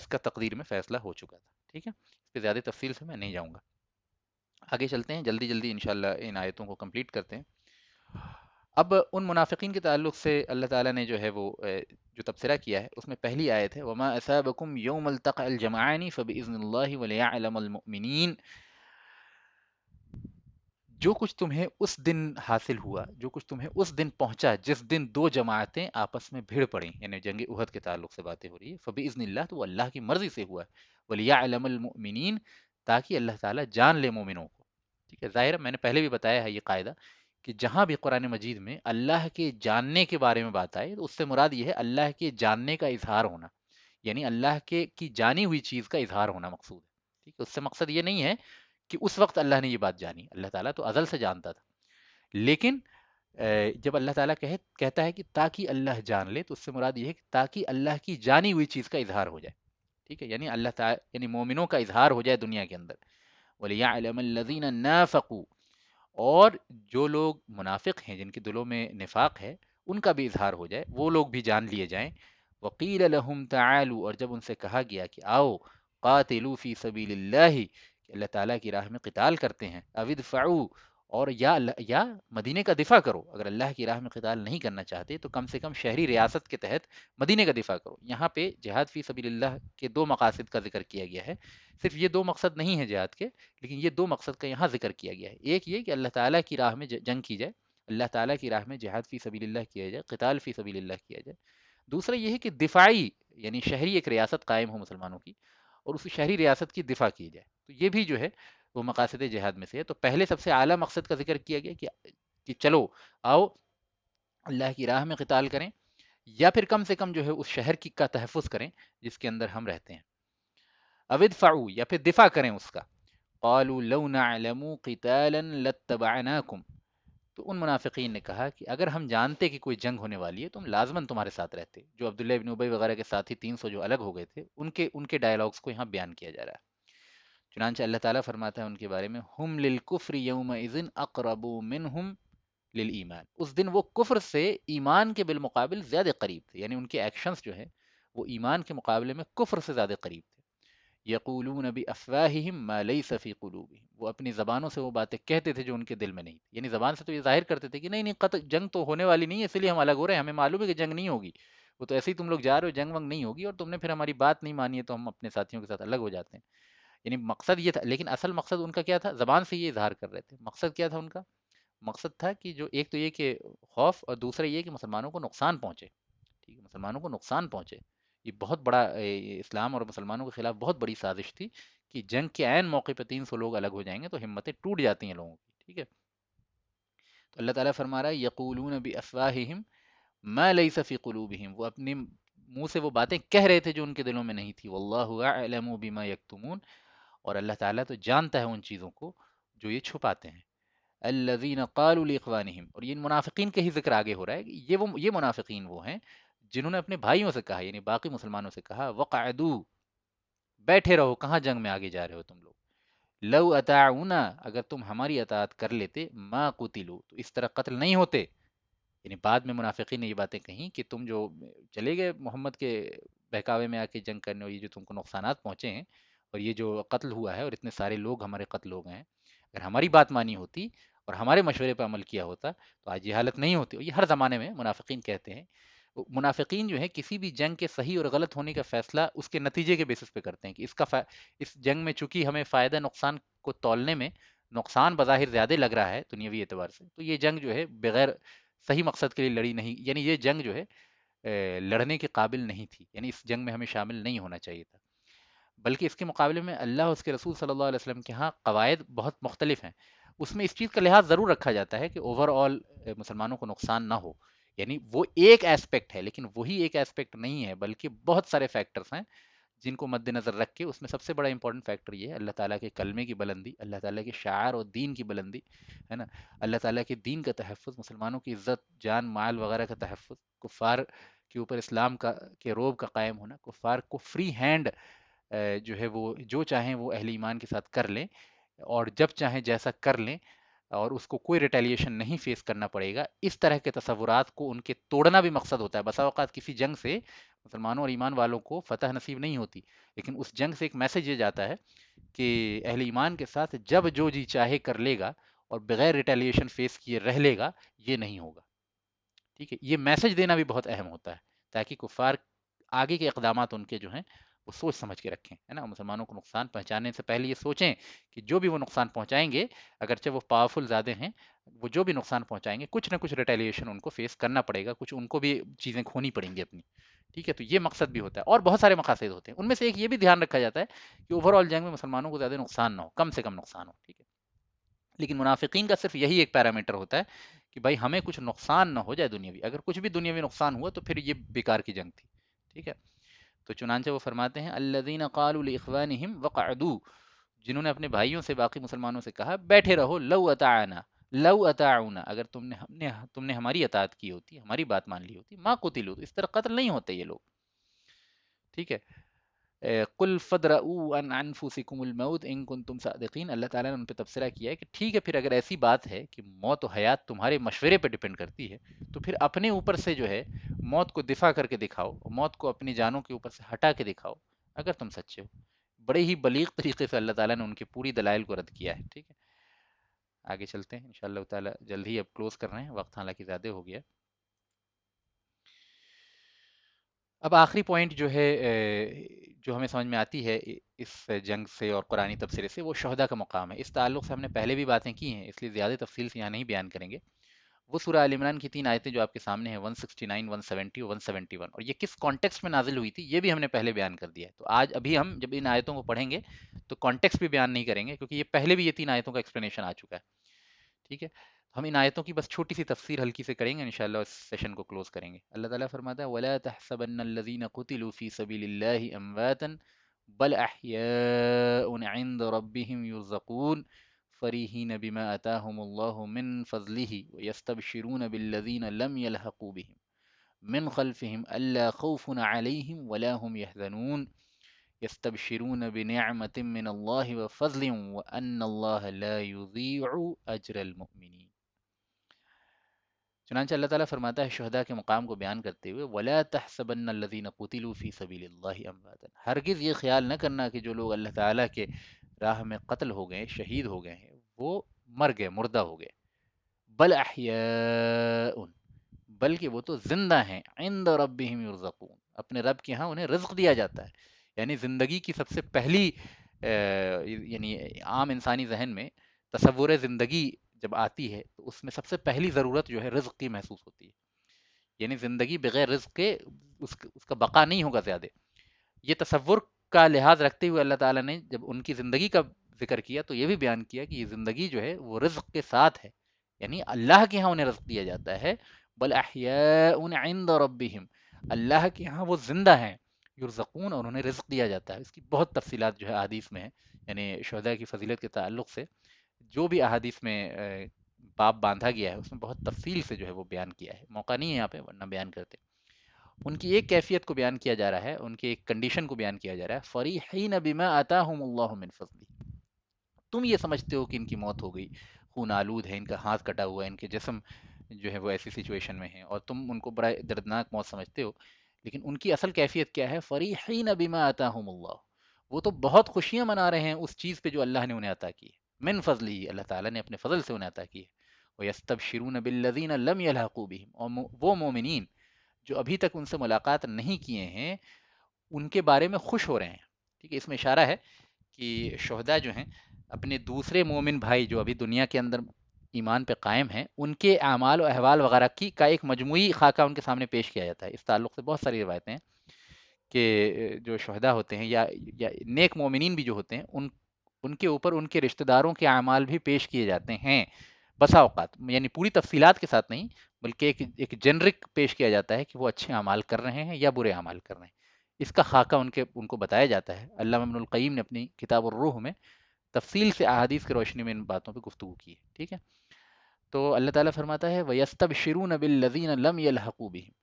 کا تقدیر میں فیصلہ ہو چکا تھا. ٹھیک ہے، اس پہ زیادہ تفصیل سے میں نہیں جاؤں گا. آگے چلتے ہیں، جلدی جلدی انشاءاللہ ان آیتوں کو کمپلیٹ کرتے ہیں. اب ان منافقین کے تعلق سے اللہ تعالیٰ نے جو ہے وہ جو تبصرہ کیا ہے، اس میں پہلی آیت ہے وَمَا أَصَابَكُمْ يَوْمَ الْتَقَى الْجَمْعَانِ فَبِإِذْنِ اللَّهِ وَلِيَعْلَمَ الْمُؤْمِنِينَ. جو کچھ تمہیں اس دن حاصل ہوا، جو کچھ تمہیں اس دن پہنچا جس دن دو جماعتیں آپس میں بھیڑ پڑیں، یعنی جنگ احد کے تعلق سے باتیں ہو رہی ہے. فبإذن اللہ، تو وہ اللہ کی مرضی سے ہوا ہے. ولیعلم المؤمنین، تاکہ اللہ تعالیٰ جان لے مومنوں کو. ٹھیک ہے، ظاہر ہے میں نے پہلے بھی بتایا ہے یہ قاعدہ کہ جہاں بھی قرآن مجید میں اللہ کے جاننے کے بارے میں بات آئے تو اس سے مراد یہ ہے اللہ کے جاننے کا اظہار ہونا، یعنی اللہ کے کی جانی ہوئی چیز کا اظہار ہونا مقصود ہے. ٹھیک ہے، اس سے مقصد یہ نہیں ہے کہ اس وقت اللہ نے یہ بات جانی. اللہ تعالیٰ تو ازل سے جانتا تھا، لیکن جب اللہ تعالیٰ کہتا ہے کہ تاکہ اللہ جان لے، تو اس سے مراد یہ ہے کہ تاکہ اللہ کی جانی ہوئی چیز کا اظہار ہو جائے. ٹھیک ہے، یعنی اللہ تعالیٰ یعنی مومنوں کا اظہار ہو جائے دنیا کے اندر. وَلِيَعْلَمَ الَّذِينَ نَافَقُوا، اور جو لوگ منافق ہیں، جن کے دلوں میں نفاق ہے، ان کا بھی اظہار ہو جائے، وہ لوگ بھی جان لیے جائیں. وَقِيلَ لَهُمْ تَعَالُوا، اور جب ان سے کہا گیا کہ آؤ قاتلوا فی سبیل اللہ، کہ اللہ تعالیٰ کی راہ میں قتال کرتے ہیں. او ادفعوا، اور یا مدینے کا دفاع کرو. اگر اللہ کی راہ میں قتال نہیں کرنا چاہتے تو کم سے کم شہری ریاست کے تحت مدینے کا دفاع کرو. یہاں پہ جہاد فی سبیل اللہ کے دو مقاصد کا ذکر کیا گیا ہے. صرف یہ دو مقصد نہیں ہے جہاد کے، لیکن یہ دو مقصد کا یہاں ذکر کیا گیا ہے. ایک یہ کہ اللہ تعالیٰ کی راہ میں جنگ کی جائے، اللہ تعالیٰ کی راہ میں جہاد فی سبیل اللہ کیا جائے، قتال فی سبیل اللہ کیا جائے. دوسرا یہ ہے کہ دفاعی، یعنی شہری ایک ریاست قائم ہو مسلمانوں کی، اور اس شہری ریاست کی دفاع کی جائے. تو یہ بھی جو ہے وہ مقاصد جہاد میں سے ہے. تو پہلے سب سے اعلیٰ مقصد کا ذکر کیا گیا کہ چلو آؤ اللہ کی راہ میں قتال کریں، یا پھر کم سے کم جو ہے اس شہر کا تحفظ کریں جس کے اندر ہم رہتے ہیں. او ادفعوا، یا پھر دفاع کریں اس کا. قالوا لو نعلم قتالا لاتبعناكم، تو ان منافقین نے کہا کہ اگر ہم جانتے کہ کوئی جنگ ہونے والی ہے تو ہم لازماً تمہارے ساتھ رہتے. جو عبداللہ ابن ابی وغیرہ کے ساتھی 300 جو الگ ہو گئے تھے، ان کے ڈائلاگس کو یہاں بیان کیا جا رہا ہے. چنانچہ اللہ تعالیٰ فرماتا ہے ان کے بارے میں ہم للکفر یومئذ اقرب منہم للایمان، اس دن وہ کفر سے ایمان کے بالمقابل زیادہ قریب تھے، یعنی ان کے ایکشنز جو ہیں وہ ایمان کے مقابلے میں کفر سے زیادہ قریب تھے. یقولون بافواہہم ما لیس فی قلوبہم، وہ اپنی زبانوں سے وہ باتیں کہتے تھے جو ان کے دل میں نہیں تھی. یعنی زبان سے تو یہ ظاہر کرتے تھے کہ نہیں نہیں جنگ تو ہونے والی نہیں ہے، اس لیے ہم الگ ہو رہے ہیں، ہمیں معلوم ہے کہ جنگ نہیں ہوگی، وہ تو ایسے ہی تم لوگ جا رہے ہو، جنگ ونگ نہیں ہوگی، اور تم نے پھر ہماری بات نہیں مانی ہے تو ہم اپنے ساتھیوں کے ساتھ الگ ہو جاتے ہیں. یعنی مقصد یہ تھا، لیکن اصل مقصد ان کا کیا تھا؟ زبان سے یہ اظہار کر رہے تھے. مقصد کیا تھا ان کا؟ مقصد تھا کہ جو ایک تو یہ کہ خوف، اور دوسرا یہ کہ مسلمانوں کو نقصان پہنچے. ٹھیک ہے، مسلمانوں کو نقصان پہنچے. یہ بہت بڑا اسلام اور مسلمانوں کے خلاف بہت بڑی سازش تھی کہ جنگ کے عین موقع پہ 300 لوگ الگ ہو جائیں گے تو ہمتیں ٹوٹ جاتی ہیں لوگوں کی. ٹھیک ہے، تو اللہ تعالیٰ فرما رہا ہے یقولون بافواہہم ما لیس فی قلوبہم، وہ اپنے منہ سے وہ باتیں کہہ رہے تھے جو ان کے دلوں میں نہیں تھی. واللہ اعلم بما یکتمون، اور اللہ تعالیٰ تو جانتا ہے ان چیزوں کو جو یہ چھپاتے ہیں. الذین قالوا لاخوانہم، اور یہ منافقین کا ہی ذکر آگے ہو رہا ہے کہ یہ منافقین وہ ہیں جنہوں نے اپنے بھائیوں سے کہا، یعنی باقی مسلمانوں سے کہا وقعدوا، بیٹھے رہو، کہاں جنگ میں آگے جا رہے ہو تم لوگ. لو اطاعونا، اگر تم ہماری اطاعت کر لیتے، ما قتلوا، تو اس طرح قتل نہیں ہوتے. یعنی بعد میں منافقین نے یہ باتیں کہیں کہ تم جو چلے گئے محمد کے بہکاوے میں آ کے جنگ کرنے، اور یہ جو تم کو نقصانات پہنچے ہیں، اور یہ جو قتل ہوا ہے اور اتنے سارے لوگ ہمارے قتل ہو گئے ہیں، اگر ہماری بات مانی ہوتی اور ہمارے مشورے پہ عمل کیا ہوتا تو آج یہ حالت نہیں ہوتی. اور یہ ہر زمانے میں منافقین کہتے ہیں. منافقین جو ہے کسی بھی جنگ کے صحیح اور غلط ہونے کا فیصلہ اس کے نتیجے کے بیسس پہ کرتے ہیں کہ اس جنگ میں چونکہ ہمیں فائدہ نقصان کو تولنے میں نقصان بظاہر زیادہ لگ رہا ہے دنیاوی اعتبار سے، تو یہ جنگ جو ہے بغیر صحیح مقصد کے لیے لڑی نہیں، یعنی یہ جنگ جو ہے لڑنے کے قابل نہیں تھی، یعنی اس جنگ میں ہمیں شامل نہیں ہونا چاہیے تھا. بلکہ اس کے مقابلے میں اللہ اور اس کے رسول صلی اللہ علیہ وسلم کے ہاں قواعد بہت مختلف ہیں. اس میں اس چیز کا لحاظ ضرور رکھا جاتا ہے کہ اوور آل مسلمانوں کو نقصان نہ ہو. یعنی وہ ایک ایسپیکٹ ہے، لیکن وہی ایک ایسپیکٹ نہیں ہے، بلکہ بہت سارے فیکٹرز ہیں جن کو مد نظر رکھ کے اس میں سب سے بڑا امپورٹنٹ فیکٹر یہ ہے اللہ تعالیٰ کے کلمے کی بلندی، اللہ تعالیٰ کے شعائر اور دین کی بلندی، ہے نا، اللہ تعالیٰ کے دین کا تحفظ، مسلمانوں کی عزت جان مال وغیرہ کا تحفظ، کفار کے اوپر اسلام کا کے روب کا قائم ہونا، کفار کو فری ہینڈ جو ہے وہ جو چاہیں وہ اہل ایمان کے ساتھ کر لیں اور جب چاہیں جیسا کر لیں اور اس کو کوئی ریٹیلیشن نہیں فیس کرنا پڑے گا، اس طرح کے تصورات کو ان کے توڑنا بھی مقصد ہوتا ہے۔ بسا اوقات کسی جنگ سے مسلمانوں اور ایمان والوں کو فتح نصیب نہیں ہوتی، لیکن اس جنگ سے ایک میسج یہ جاتا ہے کہ اہل ایمان کے ساتھ جب جو جی چاہے کر لے گا اور بغیر ریٹیلیشن فیس کیے رہ لے گا، یہ نہیں ہوگا۔ ٹھیک ہے، یہ میسج دینا بھی بہت اہم ہوتا ہے تاکہ کفار آگے کے اقدامات ان کے جو ہیں وہ سوچ سمجھ کے رکھیں، ہے نا، مسلمانوں کو نقصان پہنچانے سے پہلے یہ سوچیں کہ جو بھی وہ نقصان پہنچائیں گے، اگرچہ وہ پاورفل زیادہ ہیں، وہ جو بھی نقصان پہنچائیں گے کچھ نہ کچھ ریٹیلیشن ان کو فیس کرنا پڑے گا، کچھ ان کو بھی چیزیں کھونی پڑیں گی اپنی۔ ٹھیک ہے، تو یہ مقصد بھی ہوتا ہے اور بہت سارے مقاصد ہوتے ہیں، ان میں سے ایک یہ بھی دھیان رکھا جاتا ہے کہ اوور آل جنگ میں مسلمانوں کو زیادہ نقصان نہ ہو، کم سے کم نقصان ہو۔ ٹھیک ہے، لیکن منافقین کا صرف یہی ایک پیرامیٹر ہوتا ہے کہ بھائی ہمیں کچھ نقصان نہ ہو جائے دنیاوی، اگر کچھ بھی دنیاوی نقصان ہوا تو پھر یہ بیکار کی جنگ تھی۔ ٹھیک ہے، تو چنانچہ وہ فرماتے ہیں الذین قالوا لاخوانہم وقعدوا، جنہوں نے اپنے بھائیوں سے باقی مسلمانوں سے کہا بیٹھے رہو، لو اطاعنا، لو اطاعونا، اگر تم نے ہماری اطاعت کی ہوتی، ہماری بات مان لی ہوتی، ما قتلوا، اس طرح قتل نہیں ہوتے یہ لوگ۔ ٹھیک ہے، قل فدرؤوا عن انفسکم الموت ان کنتم صادقین، اللہ تعالیٰ نے ان پہ تبصرہ کیا ہے کہ ٹھیک ہے پھر اگر ایسی بات ہے کہ موت و حیات تمہارے مشورے پہ ڈیپینڈ کرتی ہے تو پھر اپنے اوپر سے جو ہے موت کو دفاع کر کے دکھاؤ، موت کو اپنی جانوں کے اوپر سے ہٹا کے دکھاؤ اگر تم سچے ہو۔ بڑے ہی بلیغ طریقے سے اللہ تعالیٰ نے ان کی پوری دلائل کو رد کیا ہے۔ ٹھیک ہے، آگے چلتے ہیں انشاءاللہ تعالیٰ، جلد ہی اب کلوز کر رہے ہیں، وقت حالانکہ زیادہ ہو گیا۔ اب آخری پوائنٹ جو ہے جو ہمیں سمجھ میں آتی ہے اس جنگ سے اور قرآنی تبصرے سے، وہ شہداء کا مقام ہے۔ اس تعلق سے ہم نے پہلے بھی باتیں کی ہیں، اس لیے زیادہ تفصیل سے یہاں نہیں بیان کریں گے۔ وہ سورہ آل عمران کی 3 آیتیں جو آپ کے سامنے ہیں، 169، 170 اور 171، اور یہ کس کانٹیکسٹ میں نازل ہوئی تھی یہ بھی ہم نے پہلے بیان کر دیا ہے۔ تو آج ابھی ہم جب ان آیتوں کو پڑھیں گے تو کانٹیکسٹ بھی بیان نہیں کریں گے، کیونکہ یہ پہلے بھی یہ 3 آیتوں کا ایکسپلینیشن آ چکا ہے۔ ٹھیک ہے، ہم ان آیتوں کی بس چھوٹی سی تفسیر ہلکی سے کریں گے، انشاءاللہ اس سیشن کو کلوز کریں گے۔ اللہ تعالیٰ فرماتا ہے وَلَا تَحْسَبَنَّ الَّذِينَ قُتِلُوا فِي سَبِيلِ اللَّهِ أَمْوَاتًا بَلْ أَحْيَاءٌ عِندَ رَبِّهِمْ يُرْزَقُونَ فَرِحِينَ بِمَا آتَاهُمُ اللَّهُ مِنْ فَضْلِهِ وَيَسْتَبْشِرُونَ بِالَّذِينَ لَمْ يَلْحَقُوا بِهِمْ مِنْ خَلْفِهِمْ أَلَّا خَوْفٌ عَلَيْهِمْ وَلَا هُمْ يَحْزَنُونَ يَسْتَبْشِرُونَ بِنِعْمَةٍ مِّنَ اللَّهِ وَفَضْلٍ وَأَنَّ اللَّهَ لَا يُضِيعُ أَجْرَ الْمُؤْمِنِينَ۔ چنانچہ اللہ تعالیٰ فرماتا ہے شہداء کے مقام کو بیان کرتے ہوئے وَلَا تَحْسَبَنَّ الَّذِينَ قُتِلُوا فِي سَبِيلِ اللَّهِ أَمْوَاتًا، ہرگز یہ خیال نہ کرنا کہ جو لوگ اللہ تعالیٰ کے راہ میں قتل ہو گئے، شہید ہو گئے ہیں، وہ مر گئے، مردہ ہو گئے۔ بل احیاء، بلکہ وہ تو زندہ ہیں، عند ربہم یرزقون، اپنے رب کے ہاں انہیں رزق دیا جاتا ہے۔ یعنی زندگی کی سب سے پہلی یعنی عام انسانی ذہن میں تصور زندگی جب آتی ہے تو اس میں سب سے پہلی ضرورت جو ہے رزق کی محسوس ہوتی ہے۔ یعنی زندگی بغیر رزق کے اس کا بقا نہیں ہوگا زیادہ۔ یہ تصور کا لحاظ رکھتے ہوئے اللہ تعالیٰ نے جب ان کی زندگی کا ذکر کیا تو یہ بھی بیان کیا کہ یہ زندگی جو ہے وہ رزق کے ساتھ ہے، یعنی اللہ کے ہاں انہیں رزق دیا جاتا ہے۔ بل احیاء عند ربہم، اللہ کے ہاں وہ زندہ ہیں، یرزقون، اور انہیں رزق دیا جاتا ہے۔ اس کی بہت تفصیلات جو ہے احادیث میں ہیں، یعنی شہداء کی فضیلت کے تعلق سے جو بھی احادیث میں باب باندھا گیا ہے اس میں بہت تفصیل سے جو ہے وہ بیان کیا ہے، موقع نہیں ہے یہاں پہ ورنہ بیان کرتے۔ ان کی ایک کیفیت کو بیان کیا جا رہا ہے، ان کی ایک کنڈیشن کو بیان کیا جا رہا ہے، فریحین بما آتاہم اللہ من فضلہ، تم یہ سمجھتے ہو کہ ان کی موت ہو گئی، خون آلود ہے، ان کا ہاتھ کٹا ہوا ہے، ان کے جسم جو ہے وہ ایسی سچویشن میں ہیں اور تم ان کو بڑا دردناک موت سمجھتے ہو، لیکن ان کی اصل کیفیت کیا ہے؟ فریحین بما آتاہم اللہ، وہ تو بہت خوشیاں منا رہے ہیں اس چیز پہ جو اللہ نے انہیں عطا کی ہے، من فضلہ، اللہ تعالیٰ نے اپنے فضل سے انہیں عطا کی ہے۔ وَيَسْتَبْشِرُونَ بِالَّذِينَ لَمْ يَلْحَقُوا بِهِمْ، اور وہ مومنین جو ابھی تک ان سے ملاقات نہیں کیے ہیں ان کے بارے میں خوش ہو رہے ہیں۔ ٹھیک ہے، اس میں اشارہ ہے کہ شہداء جو ہیں اپنے دوسرے مومن بھائی جو ابھی دنیا کے اندر ایمان پہ قائم ہیں ان کے اعمال و احوال وغیرہ کی کا ایک مجموعی خاکہ ان کے سامنے پیش کیا جاتا ہے۔ اس تعلق سے بہت ساری روایتیں ہیں کہ جو شہداء ہوتے ہیں یا نیک مومنین بھی جو ہوتے ہیں ان کے اوپر ان کے رشتہ داروں کے اعمال بھی پیش کیے جاتے ہیں بسا اوقات، یعنی پوری تفصیلات کے ساتھ نہیں بلکہ ایک جنرک پیش کیا جاتا ہے کہ وہ اچھے اعمال کر رہے ہیں یا برے اعمال کر رہے ہیں۔ اس کا خاکہ ان کو بتایا جاتا ہے۔ علامہ ابن القیم نے اپنی کتاب الروح میں تفصیل سے احادیث کی روشنی میں ان باتوں پہ گفتگو کی ہے، ٹھیک ہے؟ تو اللہ تعالیٰ فرماتا ہے وَيَسْتَبْشِرُونَ بِالَّذِينَ لَمْ يَلْحَقُوا بِهِمْ،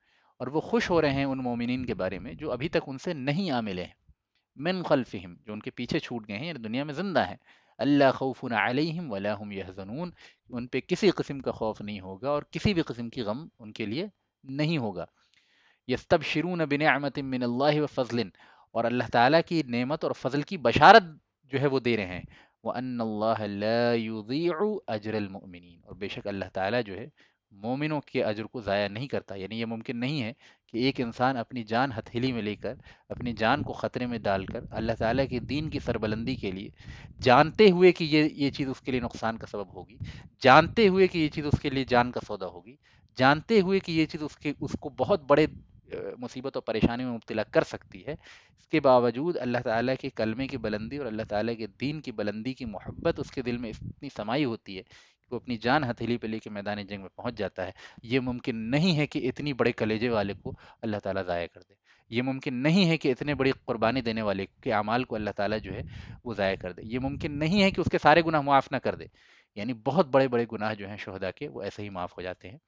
اور وہ خوش ہو رہے ہیں ان مومنین کے بارے میں جو ابھی تک ان سے نہیں آ ملے ہیں، من خلفہم، جو ان کے پیچھے چھوٹ گئے ہیں، یعنی دنیا میں زندہ ہیں، اللہ خوف علیہم ولا هم يحزنون، ان پہ کسی قسم کا خوف نہیں ہوگا اور کسی بھی قسم کی غم ان کے لیے نہیں ہوگا۔ یستبشرون بنعمت من اللہ و فضل، اور اللہ تعالیٰ کی نعمت اور فضل کی بشارت جو ہے وہ دے رہے ہیں، وَأَنَّ اللَّهَ لَا يُضِيعُ أَجْرَ الْمُؤْمِنِينَ، اور بے شک اللہ تعالیٰ جو ہے مومنوں کے اجر کو ضائع نہیں کرتا۔ یعنی یہ ممکن نہیں ہے کہ ایک انسان اپنی جان ہتھیلی میں لے کر، اپنی جان کو خطرے میں ڈال کر اللہ تعالیٰ کے دین کی سربلندی کے لیے، جانتے ہوئے کہ یہ چیز اس کے لیے نقصان کا سبب ہوگی، جانتے ہوئے کہ یہ چیز اس کے لیے جان کا سودا ہوگی، جانتے ہوئے کہ یہ چیز اس کو بہت بڑے مصیبت اور پریشانی میں مبتلا کر سکتی ہے، اس کے باوجود اللہ تعالیٰ کے کلمے کی بلندی اور اللہ تعالیٰ کے دین کی بلندی کی محبت اس کے دل میں اتنی سمائی ہوتی ہے کہ وہ اپنی جان ہتھیلی پہ لے کے میدان جنگ میں پہنچ جاتا ہے۔ یہ ممکن نہیں ہے کہ اتنی بڑے کلیجے والے کو اللہ تعالیٰ ضائع کر دے، یہ ممکن نہیں ہے کہ اتنے بڑی قربانی دینے والے کے اعمال کو اللہ تعالیٰ جو ہے وہ ضائع کر دے، یہ ممکن نہیں ہے کہ اس کے سارے گناہ معاف نہ کر دے۔ یعنی بہت بڑے بڑے گناہ جو ہیں شہداء کے وہ ایسے ہی معاف ہو جاتے ہیں،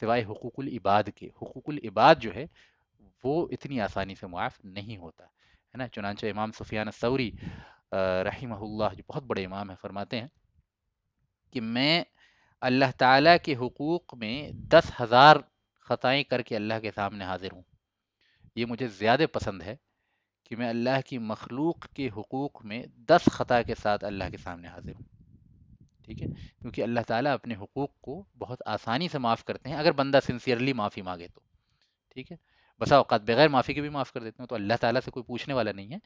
سوائے حقوق العباد کے۔ حقوق العباد جو ہے وہ اتنی آسانی سے معاف نہیں ہوتا ہے نا۔ چنانچہ امام سفیان الثوری رحمہ اللہ، جو بہت بڑے امام ہیں، فرماتے ہیں کہ میں اللہ تعالیٰ کے حقوق میں 10,000 خطائیں کر کے اللہ کے سامنے حاضر ہوں، یہ مجھے زیادہ پسند ہے کہ میں اللہ کی مخلوق کے حقوق میں 10 خطا کے ساتھ اللہ کے سامنے حاضر ہوں، ٹھیک ہے؟ کیونکہ اللہ تعالیٰ اپنے حقوق کو بہت آسانی سے معاف کرتے ہیں اگر بندہ سنسیئرلی معافی مانگے تو، ٹھیک ہے؟ بسا اوقات بغیر معافی کے بھی معاف کر دیتے ہیں، تو اللہ تعالیٰ سے کوئی پوچھنے والا نہیں ہے،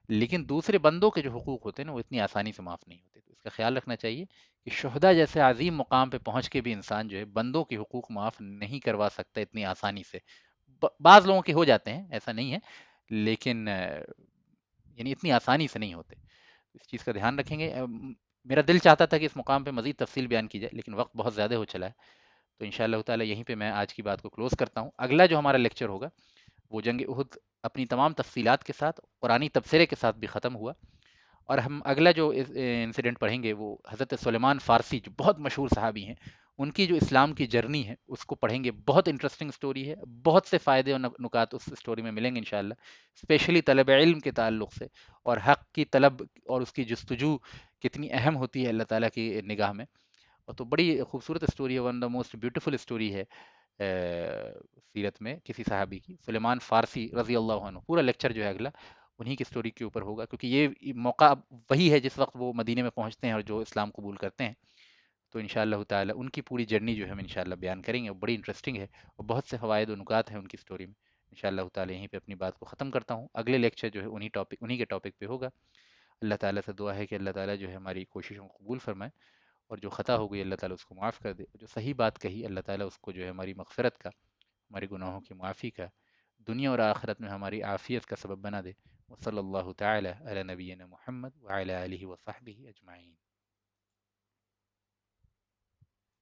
لیکن دوسرے بندوں کے جو حقوق ہوتے ہیں نا وہ اتنی آسانی سے معاف نہیں ہوتے، تو اس کا خیال رکھنا چاہیے کہ شہداء جیسے عظیم مقام پہ پہنچ کے بھی انسان جو ہے بندوں کے حقوق معاف نہیں کروا سکتا اتنی آسانی سے۔ بعض لوگوں کے ہو جاتے ہیں، ایسا نہیں ہے، لیکن یعنی اتنی آسانی سے نہیں ہوتے، اس چیز کا دھیان رکھیں گے۔ میرا دل چاہتا تھا کہ اس مقام پہ مزید تفصیل بیان کی جائے، لیکن وقت بہت زیادہ ہو چلا ہے، تو انشاءاللہ تعالیٰ یہیں پہ میں آج کی بات کو کلوز کرتا ہوں۔ اگلا جو ہمارا لیکچر ہوگا وہ جنگ احد اپنی تمام تفصیلات کے ساتھ، قرآنی تبصرے کے ساتھ بھی ختم ہوا، اور ہم اگلا جو انسیڈنٹ پڑھیں گے وہ حضرت سلیمان فارسی، جو بہت مشہور صحابی ہیں، ان کی جو اسلام کی جرنی ہے اس کو پڑھیں گے۔ بہت انٹرسٹنگ سٹوری ہے، بہت سے فائدے اور نکات اس سٹوری میں ملیں گے انشاءاللہ، اسپیشلی طلب علم کے تعلق سے، اور حق کی طلب اور اس کی جستجو کتنی اہم ہوتی ہے اللہ تعالیٰ کی نگاہ میں۔ اور تو بڑی خوبصورت سٹوری ہے، one of the most beautiful story ہے سیرت میں کسی صحابی کی، سلیمان فارسی رضی اللہ عنہ۔ پورا لیکچر جو ہے اگلا انہی کی سٹوری کے اوپر ہوگا، کیونکہ یہ موقع وہی ہے جس وقت وہ مدینے میں پہنچتے ہیں اور جو اسلام قبول کرتے ہیں، تو انشاءاللہ تعالی ان کی پوری جرنی جو ہے ہم انشاءاللہ بیان کریں گے، اور بڑی انٹرسٹنگ ہے اور بہت سے فوائد و نکات ہیں ان کی سٹوری میں۔ انشاءاللہ تعالی یہیں پہ اپنی بات کو ختم کرتا ہوں، اگلے لیکچر جو ہے انہی کے ٹاپک پہ ہوگا۔ اللہ تعالیٰ سے دعا ہے کہ اللہ تعالیٰ جو ہے ہماری کوششوں کو قبول فرمائے، اور جو خطا ہو گئی اللہ تعالیٰ اس کو معاف کر دے، جو صحیح بات کہی اللہ تعالیٰ اس کو جو ہے ہماری مغفرت کا، ہمارے گناہوں کی معافی کا، دنیا اور آخرت میں ہماری عافیت کا سبب بنا دے۔ وصلی اللہ تعالی علی نبینا محمد وعلی آلہ وصحبہ اجمعین۔